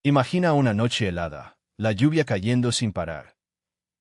Imagina una noche helada, la lluvia cayendo sin parar.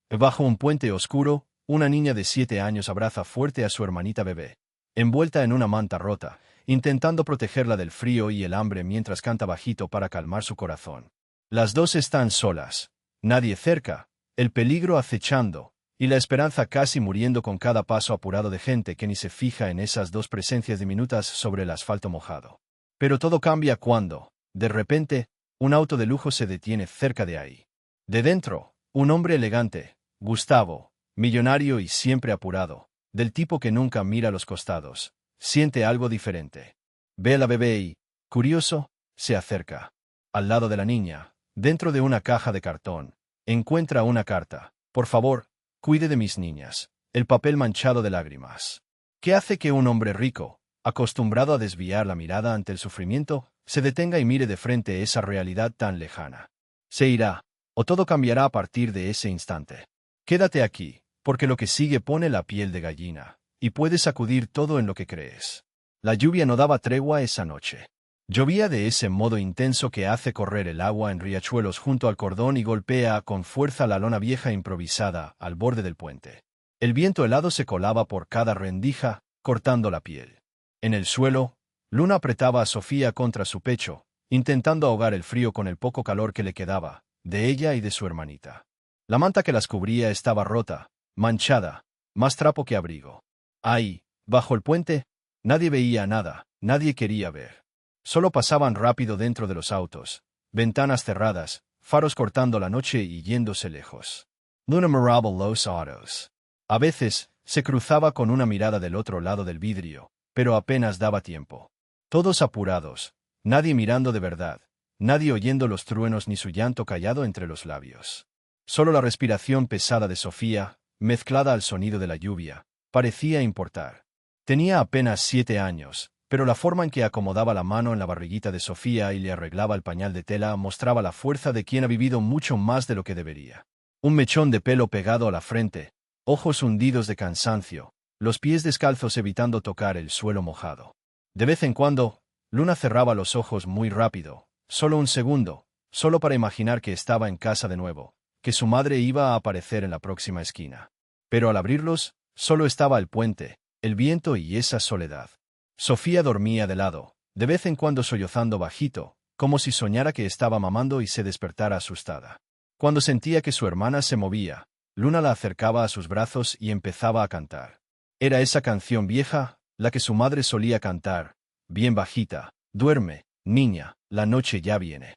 Bajo un puente oscuro, una niña de 7 años abraza fuerte a su hermanita bebé, envuelta en una manta rota, intentando protegerla del frío y el hambre mientras canta bajito para calmar su corazón. Las dos están solas, nadie cerca, el peligro acechando, y la esperanza casi muriendo con cada paso apurado de gente que ni se fija en esas dos presencias diminutas sobre el asfalto mojado. Pero todo cambia cuando, de repente, un auto de lujo se detiene cerca de ahí. De dentro, un hombre elegante, Gustavo, millonario y siempre apurado, del tipo que nunca mira a los costados, siente algo diferente. Ve a la bebé y, curioso, se acerca. Al lado de la niña, dentro de una caja de cartón, encuentra una carta. Por favor, cuide de mis niñas. El papel manchado de lágrimas. ¿Qué hace que un hombre rico, acostumbrado a desviar la mirada ante el sufrimiento, se detenga y mire de frente esa realidad tan lejana? Se irá, o todo cambiará a partir de ese instante. Quédate aquí, porque lo que sigue pone la piel de gallina, y puede sacudir todo en lo que crees. La lluvia no daba tregua esa noche. Llovía de ese modo intenso que hace correr el agua en riachuelos junto al cordón y golpea con fuerza la lona vieja improvisada al borde del puente. El viento helado se colaba por cada rendija, cortando la piel. En el suelo, Luna apretaba a Sofía contra su pecho, intentando ahogar el frío con el poco calor que le quedaba, de ella y de su hermanita. La manta que las cubría estaba rota, manchada, más trapo que abrigo. Ahí, bajo el puente, nadie veía nada, nadie quería ver. Solo pasaban rápido dentro de los autos, ventanas cerradas, faros cortando la noche y yéndose lejos. Luna miraba los autos. A veces, se cruzaba con una mirada del otro lado del vidrio, pero apenas daba tiempo. Todos apurados, nadie mirando de verdad, nadie oyendo los truenos ni su llanto callado entre los labios. Solo la respiración pesada de Sofía, mezclada al sonido de la lluvia, parecía importar. Tenía apenas 7 años, pero la forma en que acomodaba la mano en la barriguita de Sofía y le arreglaba el pañal de tela mostraba la fuerza de quien ha vivido mucho más de lo que debería. Un mechón de pelo pegado a la frente, ojos hundidos de cansancio, los pies descalzos evitando tocar el suelo mojado. De vez en cuando, Luna cerraba los ojos muy rápido, solo un segundo, solo para imaginar que estaba en casa de nuevo, que su madre iba a aparecer en la próxima esquina. Pero al abrirlos, solo estaba el puente, el viento y esa soledad. Sofía dormía de lado, de vez en cuando sollozando bajito, como si soñara que estaba mamando y se despertara asustada. Cuando sentía que su hermana se movía, Luna la acercaba a sus brazos y empezaba a cantar. Era esa canción vieja, la que su madre solía cantar, bien bajita: duerme, niña, la noche ya viene.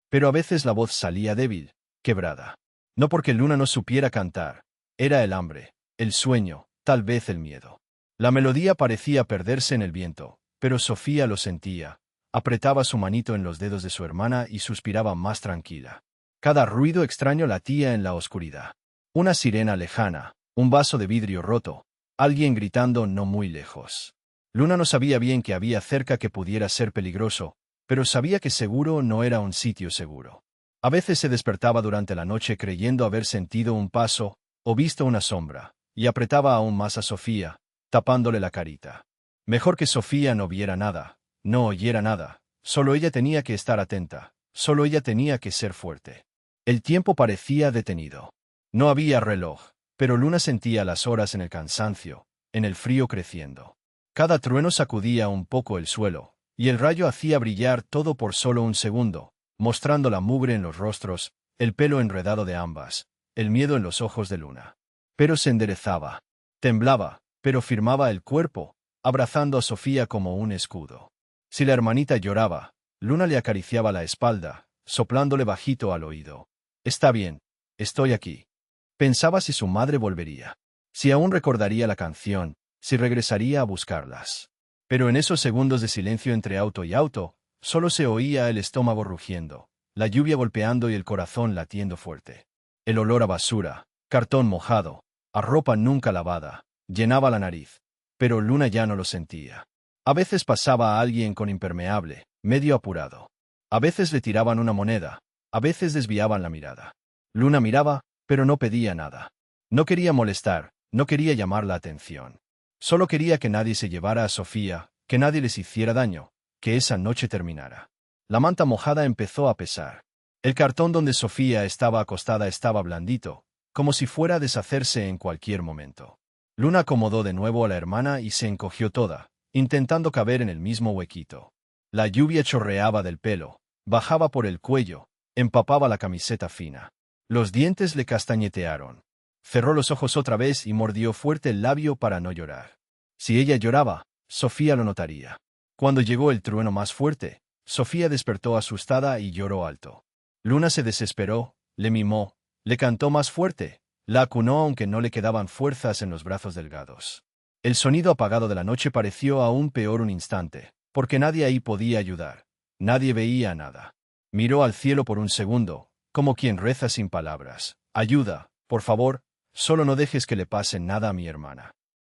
Pero a veces la voz salía débil, quebrada. No porque Luna no supiera cantar, era el hambre, el sueño, tal vez el miedo. La melodía parecía perderse en el viento, pero Sofía lo sentía, apretaba su manito en los dedos de su hermana y suspiraba más tranquila. Cada ruido extraño latía en la oscuridad. Una sirena lejana, un vaso de vidrio roto, alguien gritando no muy lejos. Luna no sabía bien qué había cerca que pudiera ser peligroso, pero sabía que seguro no era un sitio seguro. A veces se despertaba durante la noche creyendo haber sentido un paso, o visto una sombra, y apretaba aún más a Sofía, tapándole la carita. Mejor que Sofía no viera nada, no oyera nada, solo ella tenía que estar atenta, solo ella tenía que ser fuerte. El tiempo parecía detenido. No había reloj, pero Luna sentía las horas en el cansancio, en el frío creciendo. Cada trueno sacudía un poco el suelo, y el rayo hacía brillar todo por solo un segundo, mostrando la mugre en los rostros, el pelo enredado de ambas, el miedo en los ojos de Luna. Pero se enderezaba. Temblaba, pero firmaba el cuerpo, abrazando a Sofía como un escudo. Si la hermanita lloraba, Luna le acariciaba la espalda, soplándole bajito al oído. Está bien, estoy aquí. Pensaba si su madre volvería, si aún recordaría la canción, si regresaría a buscarlas. Pero en esos segundos de silencio entre auto y auto, solo se oía el estómago rugiendo, la lluvia golpeando y el corazón latiendo fuerte. El olor a basura, cartón mojado, a ropa nunca lavada, llenaba la nariz, pero Luna ya no lo sentía. A veces pasaba a alguien con impermeable, medio apurado. A veces le tiraban una moneda, a veces desviaban la mirada. Luna miraba, pero no pedía nada. No quería molestar, no quería llamar la atención. Solo quería que nadie se llevara a Sofía, que nadie les hiciera daño, que esa noche terminara. La manta mojada empezó a pesar. El cartón donde Sofía estaba acostada estaba blandito, como si fuera a deshacerse en cualquier momento. Luna acomodó de nuevo a la hermana y se encogió toda, intentando caber en el mismo huequito. La lluvia chorreaba del pelo, bajaba por el cuello, empapaba la camiseta fina. Los dientes le castañetearon. Cerró los ojos otra vez y mordió fuerte el labio para no llorar. Si ella lloraba, Sofía lo notaría. Cuando llegó el trueno más fuerte, Sofía despertó asustada y lloró alto. Luna se desesperó, le mimó, le cantó más fuerte, la acunó aunque no le quedaban fuerzas en los brazos delgados. El sonido apagado de la noche pareció aún peor un instante, porque nadie ahí podía ayudar. Nadie veía nada. Miró al cielo por un segundo, como quien reza sin palabras. Ayuda, por favor, solo no dejes que le pase nada a mi hermana.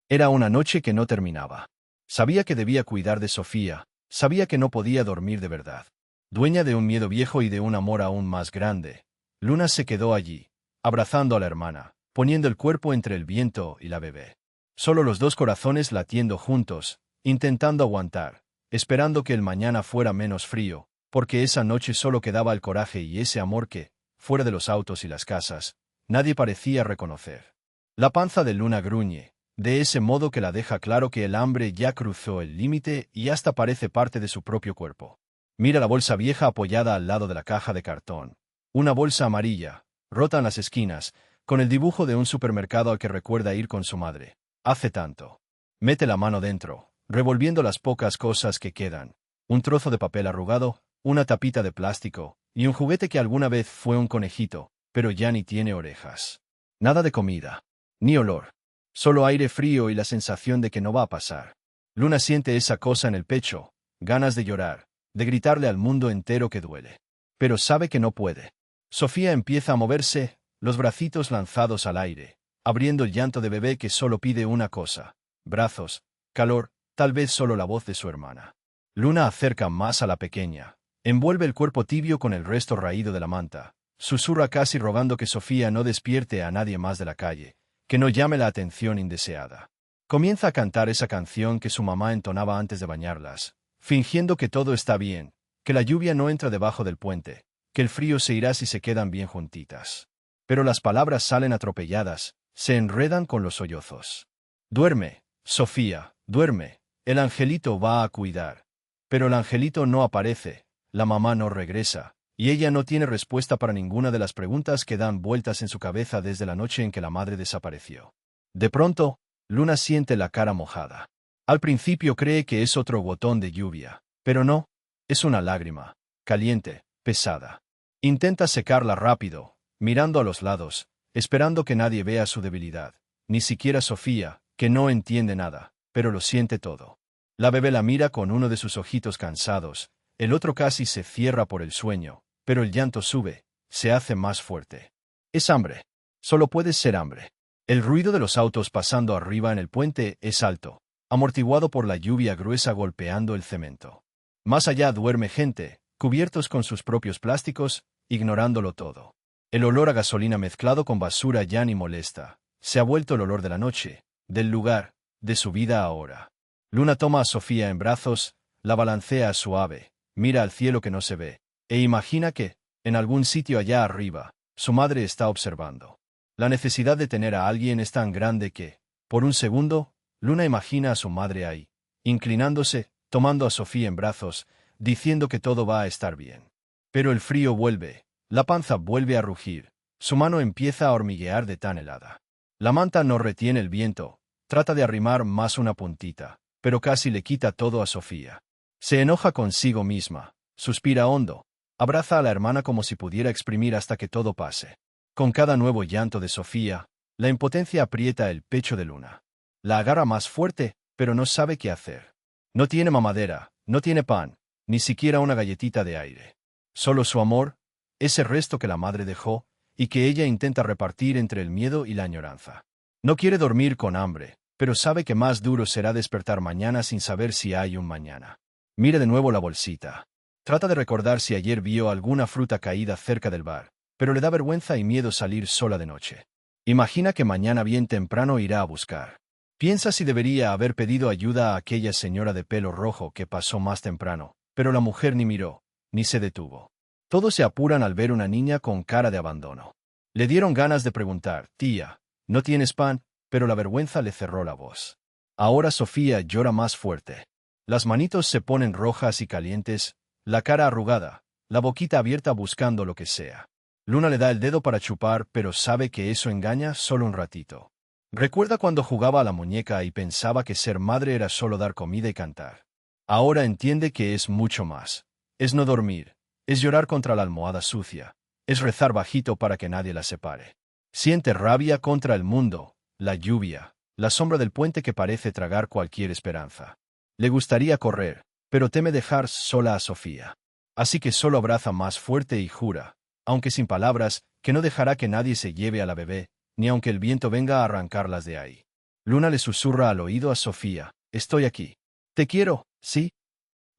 Era una noche que no terminaba. Sabía que debía cuidar de Sofía, sabía que no podía dormir de verdad. Dueña de un miedo viejo y de un amor aún más grande, Luna se quedó allí, abrazando a la hermana, poniendo el cuerpo entre el viento y la bebé. Solo los dos corazones latiendo juntos, intentando aguantar, esperando que el mañana fuera menos frío, porque esa noche solo quedaba el coraje y ese amor que, fuera de los autos y las casas, nadie parecía reconocer. La panza de Luna gruñe, de ese modo que la deja claro que el hambre ya cruzó el límite y hasta parece parte de su propio cuerpo. Mira la bolsa vieja apoyada al lado de la caja de cartón. Una bolsa amarilla, rota en las esquinas, con el dibujo de un supermercado al que recuerda ir con su madre. Hace tanto. Mete la mano dentro, revolviendo las pocas cosas que quedan. Un trozo de papel arrugado, una tapita de plástico, y un juguete que alguna vez fue un conejito, pero ya ni tiene orejas. Nada de comida. Ni olor. Solo aire frío y la sensación de que no va a pasar. Luna siente esa cosa en el pecho, ganas de llorar, de gritarle al mundo entero que duele. Pero sabe que no puede. Sofía empieza a moverse, los bracitos lanzados al aire, abriendo el llanto de bebé que solo pide una cosa: brazos, calor, tal vez solo la voz de su hermana. Luna acerca más a la pequeña, envuelve el cuerpo tibio con el resto raído de la manta, susurra casi rogando que Sofía no despierte a nadie más de la calle, que no llame la atención indeseada. Comienza a cantar esa canción que su mamá entonaba antes de bañarlas, fingiendo que todo está bien, que la lluvia no entra debajo del puente, que el frío se irá si se quedan bien juntitas. Pero las palabras salen atropelladas, se enredan con los sollozos. Duerme, Sofía, duerme, el angelito va a cuidar. Pero el angelito no aparece, la mamá no regresa, y ella no tiene respuesta para ninguna de las preguntas que dan vueltas en su cabeza desde la noche en que la madre desapareció. De pronto, Luna siente la cara mojada. Al principio cree que es otro gotón de lluvia, pero no, es una lágrima, caliente, pesada. Intenta secarla rápido, mirando a los lados, esperando que nadie vea su debilidad, ni siquiera Sofía, que no entiende nada, pero lo siente todo. La bebé la mira con uno de sus ojitos cansados, el otro casi se cierra por el sueño, pero el llanto sube, se hace más fuerte. Es hambre. Solo puede ser hambre. El ruido de los autos pasando arriba en el puente es alto, amortiguado por la lluvia gruesa golpeando el cemento. Más allá duerme gente, cubiertos con sus propios plásticos, ignorándolo todo. El olor a gasolina mezclado con basura ya ni molesta. Se ha vuelto el olor de la noche, del lugar, de su vida ahora. Luna toma a Sofía en brazos, la balancea suave, mira al cielo que no se ve, e imagina que, en algún sitio allá arriba, su madre está observando. La necesidad de tener a alguien es tan grande que, por un segundo, Luna imagina a su madre ahí, inclinándose, tomando a Sofía en brazos, diciendo que todo va a estar bien. Pero el frío vuelve, la panza vuelve a rugir, su mano empieza a hormiguear de tan helada. La manta no retiene el viento, trata de arrimar más una puntita, pero casi le quita todo a Sofía. Se enoja consigo misma, suspira hondo, abraza a la hermana como si pudiera exprimir hasta que todo pase. Con cada nuevo llanto de Sofía, la impotencia aprieta el pecho de Luna. La agarra más fuerte, pero no sabe qué hacer. No tiene mamadera, no tiene pan, ni siquiera una galletita de aire. Solo su amor, ese resto que la madre dejó, y que ella intenta repartir entre el miedo y la añoranza. No quiere dormir con hambre, pero sabe que más duro será despertar mañana sin saber si hay un mañana. Mira de nuevo la bolsita. Trata de recordar si ayer vio alguna fruta caída cerca del bar, pero le da vergüenza y miedo salir sola de noche. Imagina que mañana bien temprano irá a buscar. Piensa si debería haber pedido ayuda a aquella señora de pelo rojo que pasó más temprano, pero la mujer ni miró, ni se detuvo. Todos se apuran al ver una niña con cara de abandono. Le dieron ganas de preguntar, tía, ¿no tienes pan? Pero la vergüenza le cerró la voz. Ahora Sofía llora más fuerte. Las manitos se ponen rojas y calientes, la cara arrugada, la boquita abierta buscando lo que sea. Luna le da el dedo para chupar, pero sabe que eso engaña solo un ratito. Recuerda cuando jugaba a la muñeca y pensaba que ser madre era solo dar comida y cantar. Ahora entiende que es mucho más. Es no dormir, es llorar contra la almohada sucia, es rezar bajito para que nadie la separe. Siente rabia contra el mundo, la lluvia, la sombra del puente que parece tragar cualquier esperanza. Le gustaría correr, pero teme dejar sola a Sofía. Así que solo abraza más fuerte y jura, aunque sin palabras, que no dejará que nadie se lleve a la bebé, ni aunque el viento venga a arrancarlas de ahí. Luna le susurra al oído a Sofía, estoy aquí. Te quiero, ¿sí?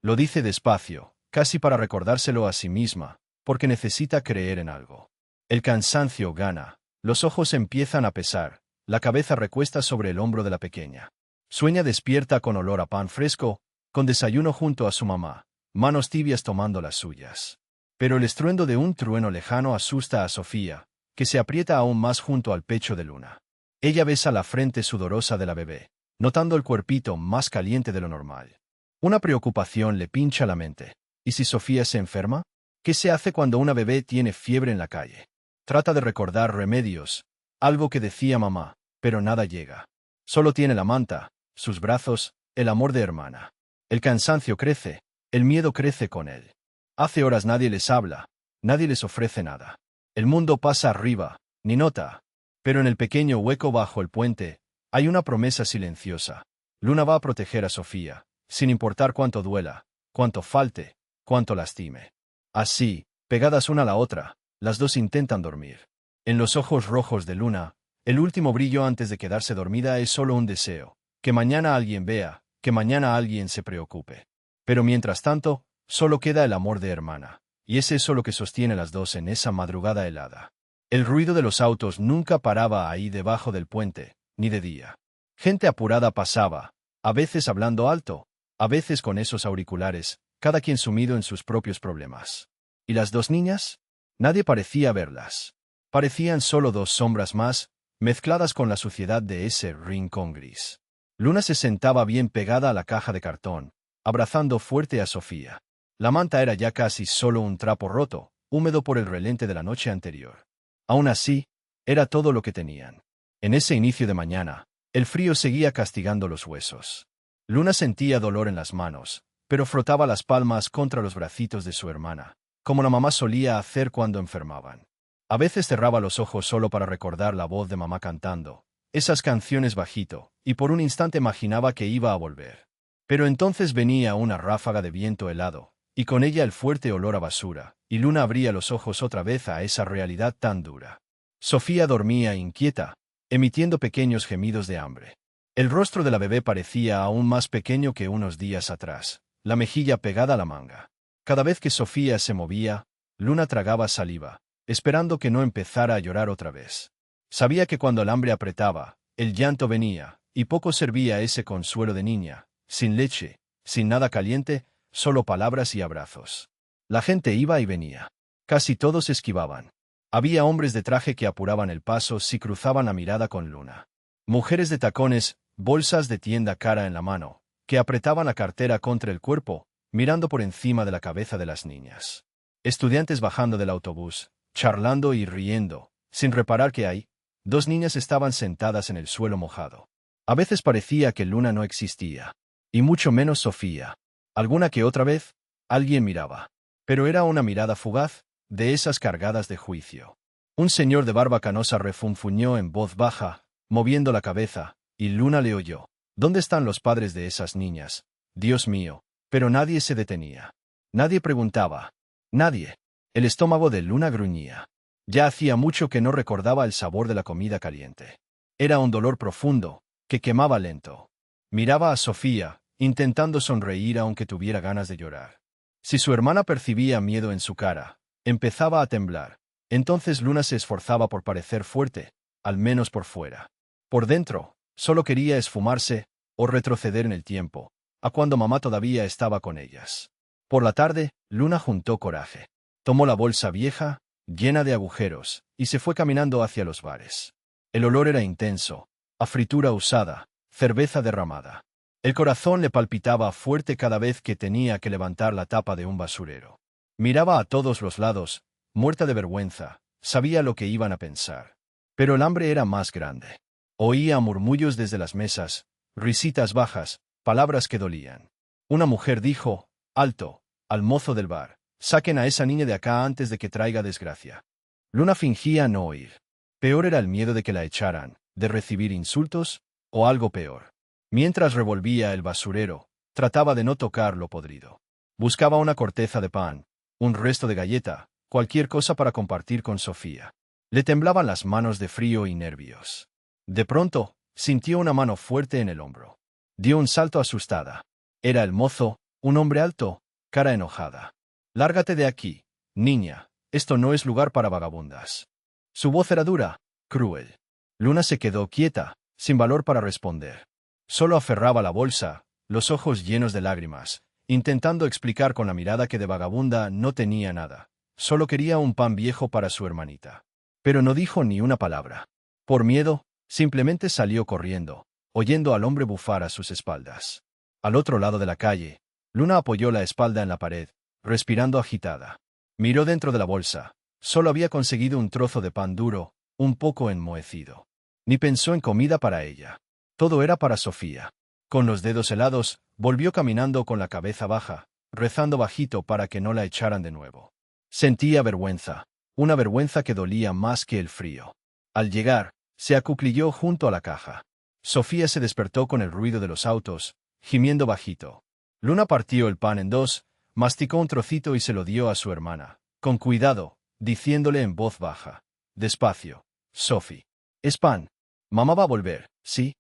Lo dice despacio, casi para recordárselo a sí misma, porque necesita creer en algo. El cansancio gana, los ojos empiezan a pesar, la cabeza recuesta sobre el hombro de la pequeña. Sueña despierta con olor a pan fresco, con desayuno junto a su mamá, manos tibias tomando las suyas. Pero el estruendo de un trueno lejano asusta a Sofía, que se aprieta aún más junto al pecho de Luna. Ella besa la frente sudorosa de la bebé, notando el cuerpito más caliente de lo normal. Una preocupación le pincha la mente. ¿Y si Sofía se enferma? ¿Qué se hace cuando una bebé tiene fiebre en la calle? Trata de recordar remedios, algo que decía mamá, pero nada llega. Solo tiene la manta, sus brazos, el amor de hermana. El cansancio crece, el miedo crece con él. Hace horas nadie les habla, nadie les ofrece nada. El mundo pasa arriba, ni nota. Pero en el pequeño hueco bajo el puente, hay una promesa silenciosa. Luna va a proteger a Sofía, sin importar cuánto duela, cuánto falte, cuánto lastime. Así, pegadas una a la otra, las dos intentan dormir. En los ojos rojos de Luna, el último brillo antes de quedarse dormida es solo un deseo, que mañana alguien vea, que mañana alguien se preocupe. Pero mientras tanto, solo queda el amor de hermana, y es eso lo que sostiene a las dos en esa madrugada helada. El ruido de los autos nunca paraba ahí debajo del puente, ni de día. Gente apurada pasaba, a veces hablando alto, a veces con esos auriculares, cada quien sumido en sus propios problemas. ¿Y las dos niñas? Nadie parecía verlas. Parecían solo dos sombras más, mezcladas con la suciedad de ese rincón gris. Luna se sentaba bien pegada a la caja de cartón, abrazando fuerte a Sofía. La manta era ya casi solo un trapo roto, húmedo por el relente de la noche anterior. Aún así, era todo lo que tenían. En ese inicio de mañana, el frío seguía castigando los huesos. Luna sentía dolor en las manos, pero frotaba las palmas contra los bracitos de su hermana, como la mamá solía hacer cuando enfermaban. A veces cerraba los ojos solo para recordar la voz de mamá cantando esas canciones bajito, y por un instante imaginaba que iba a volver. Pero entonces venía una ráfaga de viento helado, y con ella el fuerte olor a basura, y Luna abría los ojos otra vez a esa realidad tan dura. Sofía dormía inquieta, emitiendo pequeños gemidos de hambre. El rostro de la bebé parecía aún más pequeño que unos días atrás, la mejilla pegada a la manga. Cada vez que Sofía se movía, Luna tragaba saliva, esperando que no empezara a llorar otra vez. Sabía que cuando el hambre apretaba, el llanto venía, y poco servía ese consuelo de niña, sin leche, sin nada caliente, solo palabras y abrazos. La gente iba y venía. Casi todos esquivaban. Había hombres de traje que apuraban el paso si cruzaban la mirada con Luna. Mujeres de tacones, bolsas de tienda cara en la mano, que apretaban la cartera contra el cuerpo, mirando por encima de la cabeza de las niñas. Estudiantes bajando del autobús, charlando y riendo, sin reparar que hay. Dos niñas estaban sentadas en el suelo mojado. A veces parecía que Luna no existía, y mucho menos Sofía. Alguna que otra vez, alguien miraba. Pero era una mirada fugaz, de esas cargadas de juicio. Un señor de barba canosa refunfuñó en voz baja, moviendo la cabeza, y Luna le oyó. ¿Dónde están los padres de esas niñas? Dios mío. Pero nadie se detenía. Nadie preguntaba. Nadie. El estómago de Luna gruñía. Ya hacía mucho que no recordaba el sabor de la comida caliente. Era un dolor profundo, que quemaba lento. Miraba a Sofía, intentando sonreír aunque tuviera ganas de llorar. Si su hermana percibía miedo en su cara, empezaba a temblar. Entonces Luna se esforzaba por parecer fuerte, al menos por fuera. Por dentro, solo quería esfumarse, o retroceder en el tiempo, a cuando mamá todavía estaba con ellas. Por la tarde, Luna juntó coraje. Tomó la bolsa vieja, llena de agujeros, y se fue caminando hacia los bares. El olor era intenso, a fritura usada, cerveza derramada. El corazón le palpitaba fuerte cada vez que tenía que levantar la tapa de un basurero. Miraba a todos los lados, muerta de vergüenza, sabía lo que iban a pensar. Pero el hambre era más grande. Oía murmullos desde las mesas, risitas bajas, palabras que dolían. Una mujer dijo, alto, al mozo del bar, saquen a esa niña de acá antes de que traiga desgracia. Luna fingía no oír. Peor era el miedo de que la echaran, de recibir insultos, o algo peor. Mientras revolvía el basurero, trataba de no tocar lo podrido. Buscaba una corteza de pan, un resto de galleta, cualquier cosa para compartir con Sofía. Le temblaban las manos de frío y nervios. De pronto, sintió una mano fuerte en el hombro. Dio un salto asustada. Era el mozo, un hombre alto, cara enojada. «Lárgate de aquí, niña, esto no es lugar para vagabundas». Su voz era dura, cruel. Luna se quedó quieta, sin valor para responder. Solo aferraba la bolsa, los ojos llenos de lágrimas, intentando explicar con la mirada que de vagabunda no tenía nada. Solo quería un pan viejo para su hermanita. Pero no dijo ni una palabra. Por miedo, simplemente salió corriendo, oyendo al hombre bufar a sus espaldas. Al otro lado de la calle, Luna apoyó la espalda en la pared, respirando agitada. Miró dentro de la bolsa. Solo había conseguido un trozo de pan duro, un poco enmohecido. Ni pensó en comida para ella. Todo era para Sofía. Con los dedos helados, volvió caminando con la cabeza baja, rezando bajito para que no la echaran de nuevo. Sentía vergüenza, una vergüenza que dolía más que el frío. Al llegar, se acuclilló junto a la caja. Sofía se despertó con el ruido de los autos, gimiendo bajito. Luna partió el pan en dos, masticó un trocito y se lo dio a su hermana, con cuidado, diciéndole en voz baja. Despacio. Sophie. Es pan. Mamá va a volver, ¿sí?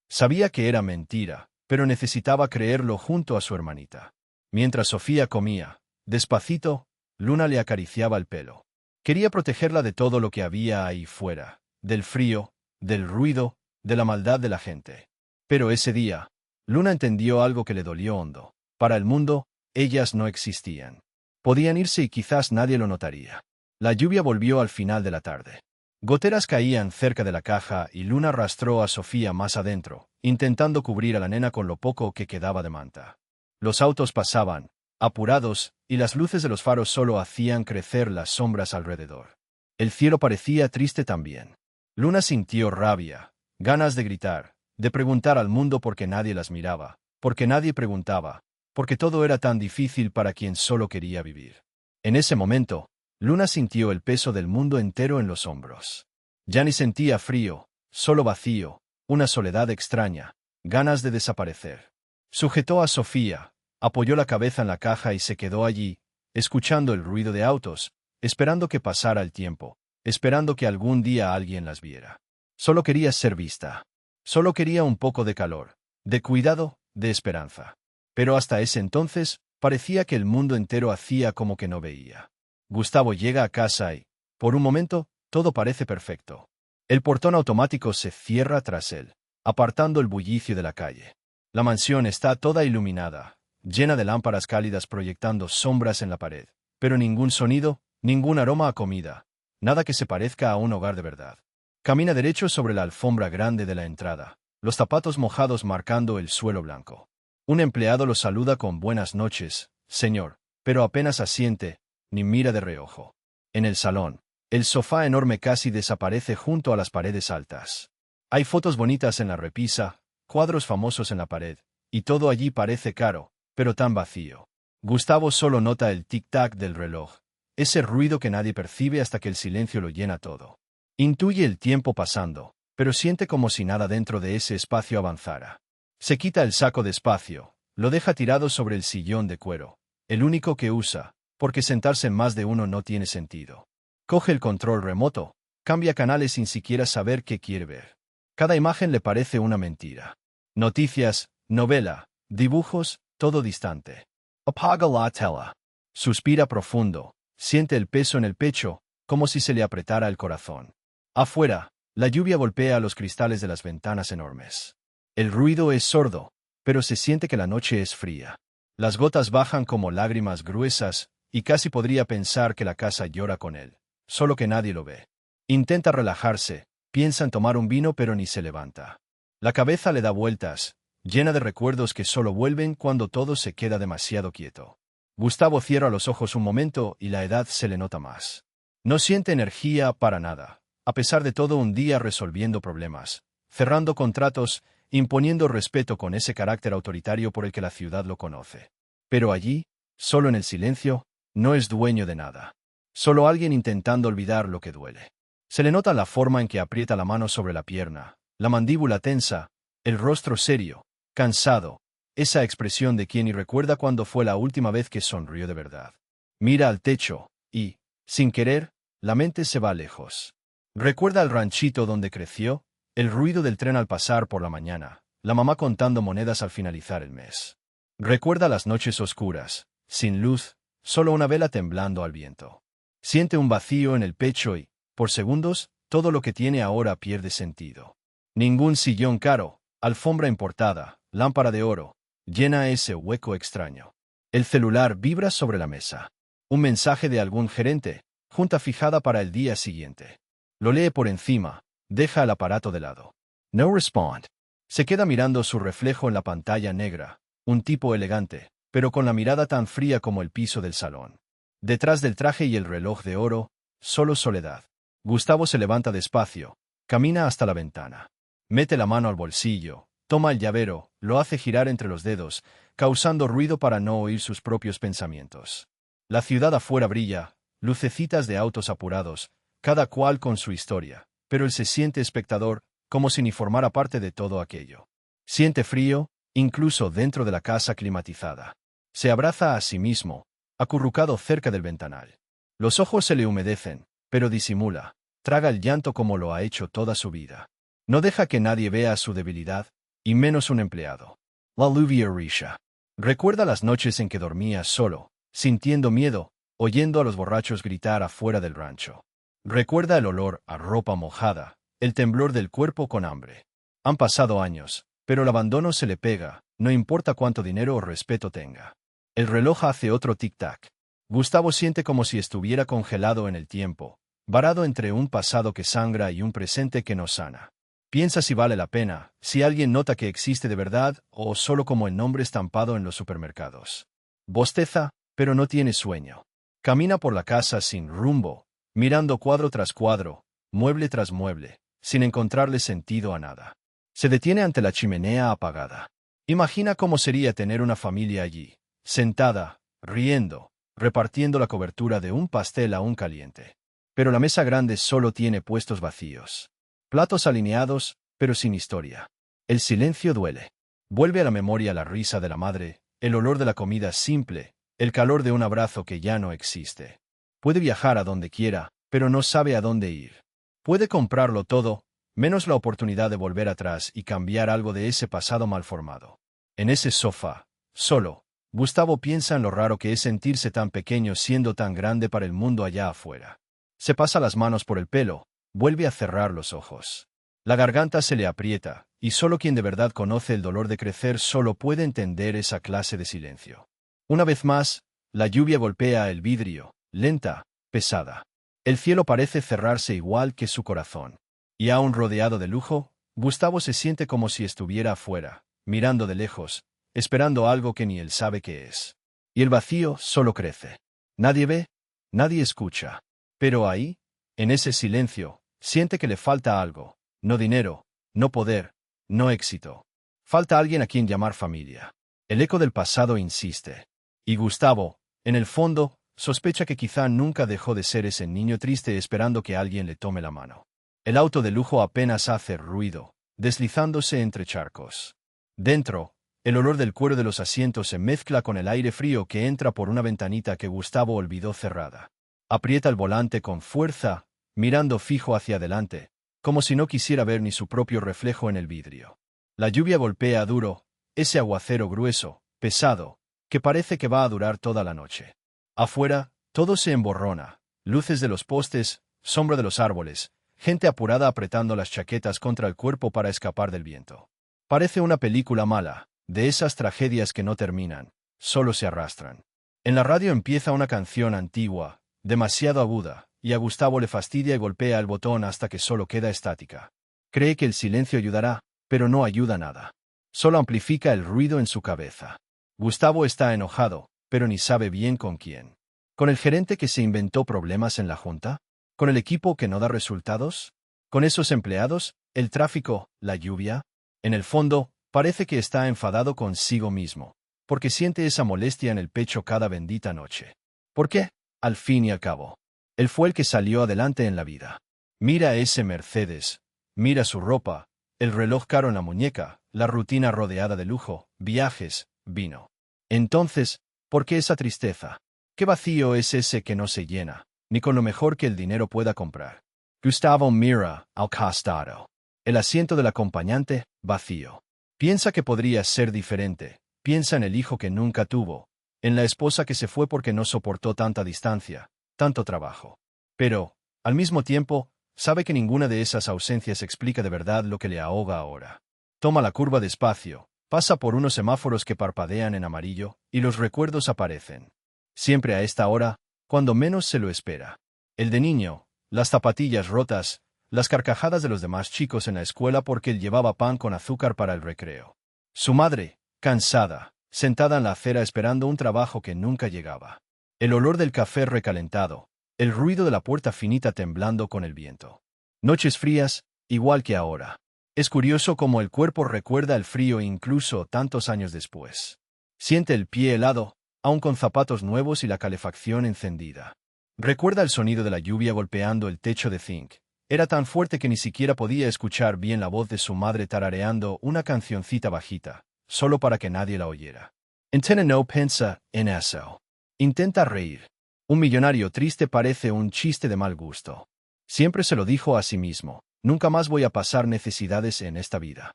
Sabía que era mentira, pero necesitaba creerlo junto a su hermanita. Mientras Sofía comía, despacito, Luna le acariciaba el pelo. Quería protegerla de todo lo que había ahí fuera, del frío, del ruido, de la maldad de la gente. Pero ese día, Luna entendió algo que le dolió hondo. Para el mundo, ellas no existían. Podían irse y quizás nadie lo notaría. La lluvia volvió al final de la tarde. Goteras caían cerca de la caja y Luna arrastró a Sofía más adentro, intentando cubrir a la nena con lo poco que quedaba de manta. Los autos pasaban, apurados, y las luces de los faros solo hacían crecer las sombras alrededor. El cielo parecía triste también. Luna sintió rabia, ganas de gritar, de preguntar al mundo por qué nadie las miraba, porque nadie preguntaba, porque todo era tan difícil para quien solo quería vivir. En ese momento, Luna sintió el peso del mundo entero en los hombros. Ya ni sentía frío, solo vacío, una soledad extraña, ganas de desaparecer. Sujetó a Sofía, apoyó la cabeza en la caja y se quedó allí, escuchando el ruido de autos, esperando que pasara el tiempo, esperando que algún día alguien las viera. Solo quería ser vista. Solo quería un poco de calor, de cuidado, de esperanza. Pero hasta ese entonces, parecía que el mundo entero hacía como que no veía. Gustavo llega a casa y, por un momento, todo parece perfecto. El portón automático se cierra tras él, apartando el bullicio de la calle. La mansión está toda iluminada, llena de lámparas cálidas proyectando sombras en la pared, pero ningún sonido, ningún aroma a comida, nada que se parezca a un hogar de verdad. Camina derecho sobre la alfombra grande de la entrada, los zapatos mojados marcando el suelo blanco. Un empleado lo saluda con buenas noches, señor, pero apenas asiente, ni mira de reojo. En el salón, el sofá enorme casi desaparece junto a las paredes altas. Hay fotos bonitas en la repisa, cuadros famosos en la pared, y todo allí parece caro, pero tan vacío. Gustavo solo nota el tic-tac del reloj, ese ruido que nadie percibe hasta que el silencio lo llena todo. Intuye el tiempo pasando, pero siente como si nada dentro de ese espacio avanzara. Se quita el saco despacio, lo deja tirado sobre el sillón de cuero, el único que usa, porque sentarse en más de uno no tiene sentido. Coge el control remoto, cambia canales sin siquiera saber qué quiere ver. Cada imagen le parece una mentira. Noticias, novela, dibujos, todo distante. Apaga la tela. Suspira profundo, siente el peso en el pecho, como si se le apretara el corazón. Afuera, la lluvia golpea los cristales de las ventanas enormes. El ruido es sordo, pero se siente que la noche es fría. Las gotas bajan como lágrimas gruesas, y casi podría pensar que la casa llora con él, solo que nadie lo ve. Intenta relajarse, piensa en tomar un vino pero ni se levanta. La cabeza le da vueltas, llena de recuerdos que solo vuelven cuando todo se queda demasiado quieto. Gustavo cierra los ojos un momento y la edad se le nota más. No siente energía para nada. A pesar de todo, un día resolviendo problemas, cerrando contratos, imponiendo respeto con ese carácter autoritario por el que la ciudad lo conoce. Pero allí, solo en el silencio, no es dueño de nada. Solo alguien intentando olvidar lo que duele. Se le nota la forma en que aprieta la mano sobre la pierna, la mandíbula tensa, el rostro serio, cansado, esa expresión de quien y recuerda cuándo fue la última vez que sonrió de verdad. Mira al techo, y, sin querer, la mente se va lejos. Recuerda el ranchito donde creció, el ruido del tren al pasar por la mañana, la mamá contando monedas al finalizar el mes. Recuerda las noches oscuras, sin luz, solo una vela temblando al viento. Siente un vacío en el pecho y, por segundos, todo lo que tiene ahora pierde sentido. Ningún sillón caro, alfombra importada, lámpara de oro, llena ese hueco extraño. El celular vibra sobre la mesa. Un mensaje de algún gerente, junta fijada para el día siguiente. Lo lee por encima, deja el aparato de lado. No respond. Se queda mirando su reflejo en la pantalla negra, un tipo elegante, pero con la mirada tan fría como el piso del salón. Detrás del traje y el reloj de oro, solo soledad. Gustavo se levanta despacio, camina hasta la ventana. Mete la mano al bolsillo, toma el llavero, lo hace girar entre los dedos, causando ruido para no oír sus propios pensamientos. La ciudad afuera brilla, lucecitas de autos apurados, cada cual con su historia, pero él se siente espectador, como si ni formara parte de todo aquello. Siente frío, incluso dentro de la casa climatizada. Se abraza a sí mismo, acurrucado cerca del ventanal. Los ojos se le humedecen, pero disimula, traga el llanto como lo ha hecho toda su vida. No deja que nadie vea su debilidad, y menos un empleado. La lluvia risha. Recuerda las noches en que dormía solo, sintiendo miedo, oyendo a los borrachos gritar afuera del rancho. Recuerda el olor a ropa mojada, el temblor del cuerpo con hambre. Han pasado años, pero el abandono se le pega, no importa cuánto dinero o respeto tenga. El reloj hace otro tic-tac. Gustavo siente como si estuviera congelado en el tiempo, varado entre un pasado que sangra y un presente que no sana. Piensa si vale la pena, si alguien nota que existe de verdad o solo como el nombre estampado en los supermercados. Bosteza, pero no tiene sueño. Camina por la casa sin rumbo, mirando cuadro tras cuadro, mueble tras mueble, sin encontrarle sentido a nada. Se detiene ante la chimenea apagada. Imagina cómo sería tener una familia allí, sentada, riendo, repartiendo la cobertura de un pastel aún caliente. Pero la mesa grande solo tiene puestos vacíos. Platos alineados, pero sin historia. El silencio duele. Vuelve a la memoria la risa de la madre, el olor de la comida simple, el calor de un abrazo que ya no existe. Puede viajar a donde quiera, pero no sabe a dónde ir. Puede comprarlo todo, menos la oportunidad de volver atrás y cambiar algo de ese pasado mal formado. En ese sofá, solo, Gustavo piensa en lo raro que es sentirse tan pequeño siendo tan grande para el mundo allá afuera. Se pasa las manos por el pelo, vuelve a cerrar los ojos. La garganta se le aprieta, y solo quien de verdad conoce el dolor de crecer solo puede entender esa clase de silencio. Una vez más, la lluvia golpea el vidrio, lenta, pesada. El cielo parece cerrarse igual que su corazón. Y aún rodeado de lujo, Gustavo se siente como si estuviera afuera, mirando de lejos, esperando algo que ni él sabe qué es. Y el vacío solo crece. Nadie ve, nadie escucha. Pero ahí, en ese silencio, siente que le falta algo. No dinero, no poder, no éxito. Falta alguien a quien llamar familia. El eco del pasado insiste. Y Gustavo, en el fondo, sospecha que quizá nunca dejó de ser ese niño triste esperando que alguien le tome la mano. El auto de lujo apenas hace ruido, deslizándose entre charcos. Dentro, el olor del cuero de los asientos se mezcla con el aire frío que entra por una ventanita que Gustavo olvidó cerrada. Aprieta el volante con fuerza, mirando fijo hacia adelante, como si no quisiera ver ni su propio reflejo en el vidrio. La lluvia golpea duro, ese aguacero grueso, pesado, que parece que va a durar toda la noche. Afuera, todo se emborrona, luces de los postes, sombra de los árboles, gente apurada apretando las chaquetas contra el cuerpo para escapar del viento. Parece una película mala, de esas tragedias que no terminan, solo se arrastran. En la radio empieza una canción antigua, demasiado aguda, y a Gustavo le fastidia y golpea el botón hasta que solo queda estática. Cree que el silencio ayudará, pero no ayuda nada. Solo amplifica el ruido en su cabeza. Gustavo está enojado, pero ni sabe bien con quién. ¿Con el gerente que se inventó problemas en la junta? ¿Con el equipo que no da resultados? ¿Con esos empleados? ¿El tráfico? ¿La lluvia? En el fondo, parece que está enfadado consigo mismo, porque siente esa molestia en el pecho cada bendita noche. ¿Por qué? Al fin y al cabo, él fue el que salió adelante en la vida. Mira ese Mercedes, mira su ropa, el reloj caro en la muñeca, la rutina rodeada de lujo, viajes, vino. Entonces, ¿por qué esa tristeza? ¿Qué vacío es ese que no se llena, ni con lo mejor que el dinero pueda comprar? Gustavo mira al costado. El asiento del acompañante, vacío. Piensa que podría ser diferente. Piensa en el hijo que nunca tuvo, en la esposa que se fue porque no soportó tanta distancia, tanto trabajo. Pero, al mismo tiempo, sabe que ninguna de esas ausencias explica de verdad lo que le ahoga ahora. Toma la curva despacio, pasa por unos semáforos que parpadean en amarillo, y los recuerdos aparecen. Siempre a esta hora, cuando menos se lo espera. El de niño, las zapatillas rotas, las carcajadas de los demás chicos en la escuela porque él llevaba pan con azúcar para el recreo. Su madre, cansada, sentada en la acera esperando un trabajo que nunca llegaba. El olor del café recalentado, el ruido de la puerta finita temblando con el viento. Noches frías, igual que ahora. Es curioso cómo el cuerpo recuerda el frío incluso tantos años después. Siente el pie helado, aun con zapatos nuevos y la calefacción encendida. Recuerda el sonido de la lluvia golpeando el techo de zinc. Era tan fuerte que ni siquiera podía escuchar bien la voz de su madre tarareando una cancioncita bajita, solo para que nadie la oyera. Entena no piensa en eso. Intenta reír. Un millonario triste parece un chiste de mal gusto. Siempre se lo dijo a sí mismo, nunca más voy a pasar necesidades en esta vida.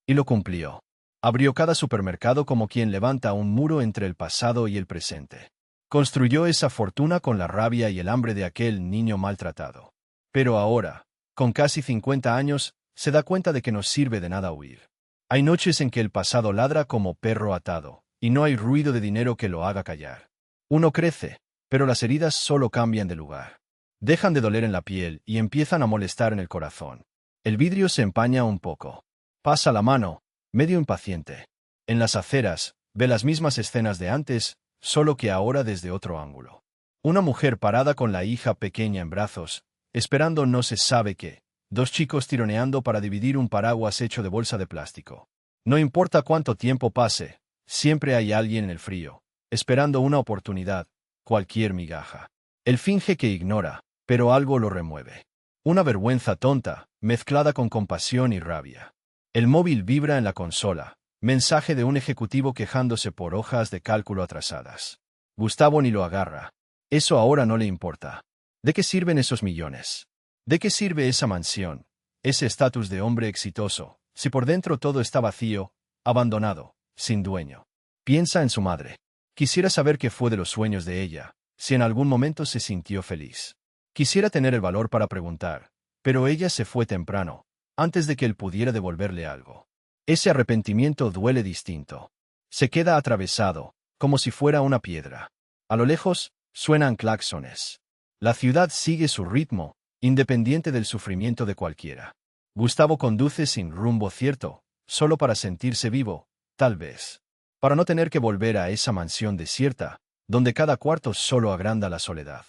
Y lo cumplió. Abrió cada supermercado como quien levanta un muro entre el pasado y el presente. Construyó esa fortuna con la rabia y el hambre de aquel niño maltratado. Pero ahora, con casi 50 años, se da cuenta de que no sirve de nada huir. Hay noches en que el pasado ladra como perro atado, y no hay ruido de dinero que lo haga callar. Uno crece, pero las heridas solo cambian de lugar. Dejan de doler en la piel y empiezan a molestar en el corazón. El vidrio se empaña un poco. Pasa la mano, medio impaciente. En las aceras, ve las mismas escenas de antes, solo que ahora desde otro ángulo. Una mujer parada con la hija pequeña en brazos, esperando no se sabe qué. Dos chicos tironeando para dividir un paraguas hecho de bolsa de plástico. No importa cuánto tiempo pase, siempre hay alguien en el frío, esperando una oportunidad, cualquier migaja. Él finge que ignora, pero algo lo remueve. Una vergüenza tonta, mezclada con compasión y rabia. El móvil vibra en la consola, mensaje de un ejecutivo quejándose por hojas de cálculo atrasadas. Gustavo ni lo agarra. Eso ahora no le importa. ¿De qué sirven esos millones? ¿De qué sirve esa mansión, ese estatus de hombre exitoso, si por dentro todo está vacío, abandonado, sin dueño? Piensa en su madre. Quisiera saber qué fue de los sueños de ella, si en algún momento se sintió feliz. Quisiera tener el valor para preguntar, pero ella se fue temprano, antes de que él pudiera devolverle algo. Ese arrepentimiento duele distinto. Se queda atravesado, como si fuera una piedra. A lo lejos, suenan claxones. La ciudad sigue su ritmo, independiente del sufrimiento de cualquiera. Gustavo conduce sin rumbo cierto, solo para sentirse vivo, tal vez. Para no tener que volver a esa mansión desierta, donde cada cuarto solo agranda la soledad.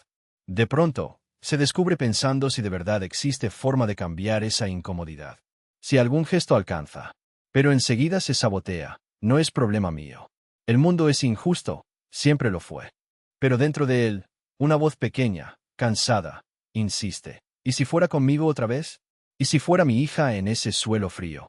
De pronto, se descubre pensando si de verdad existe forma de cambiar esa incomodidad. Si algún gesto alcanza. Pero enseguida se sabotea, no es problema mío. El mundo es injusto, siempre lo fue. Pero dentro de él, una voz pequeña, cansada, insiste. ¿Y si fuera conmigo otra vez? ¿Y si fuera mi hija en ese suelo frío?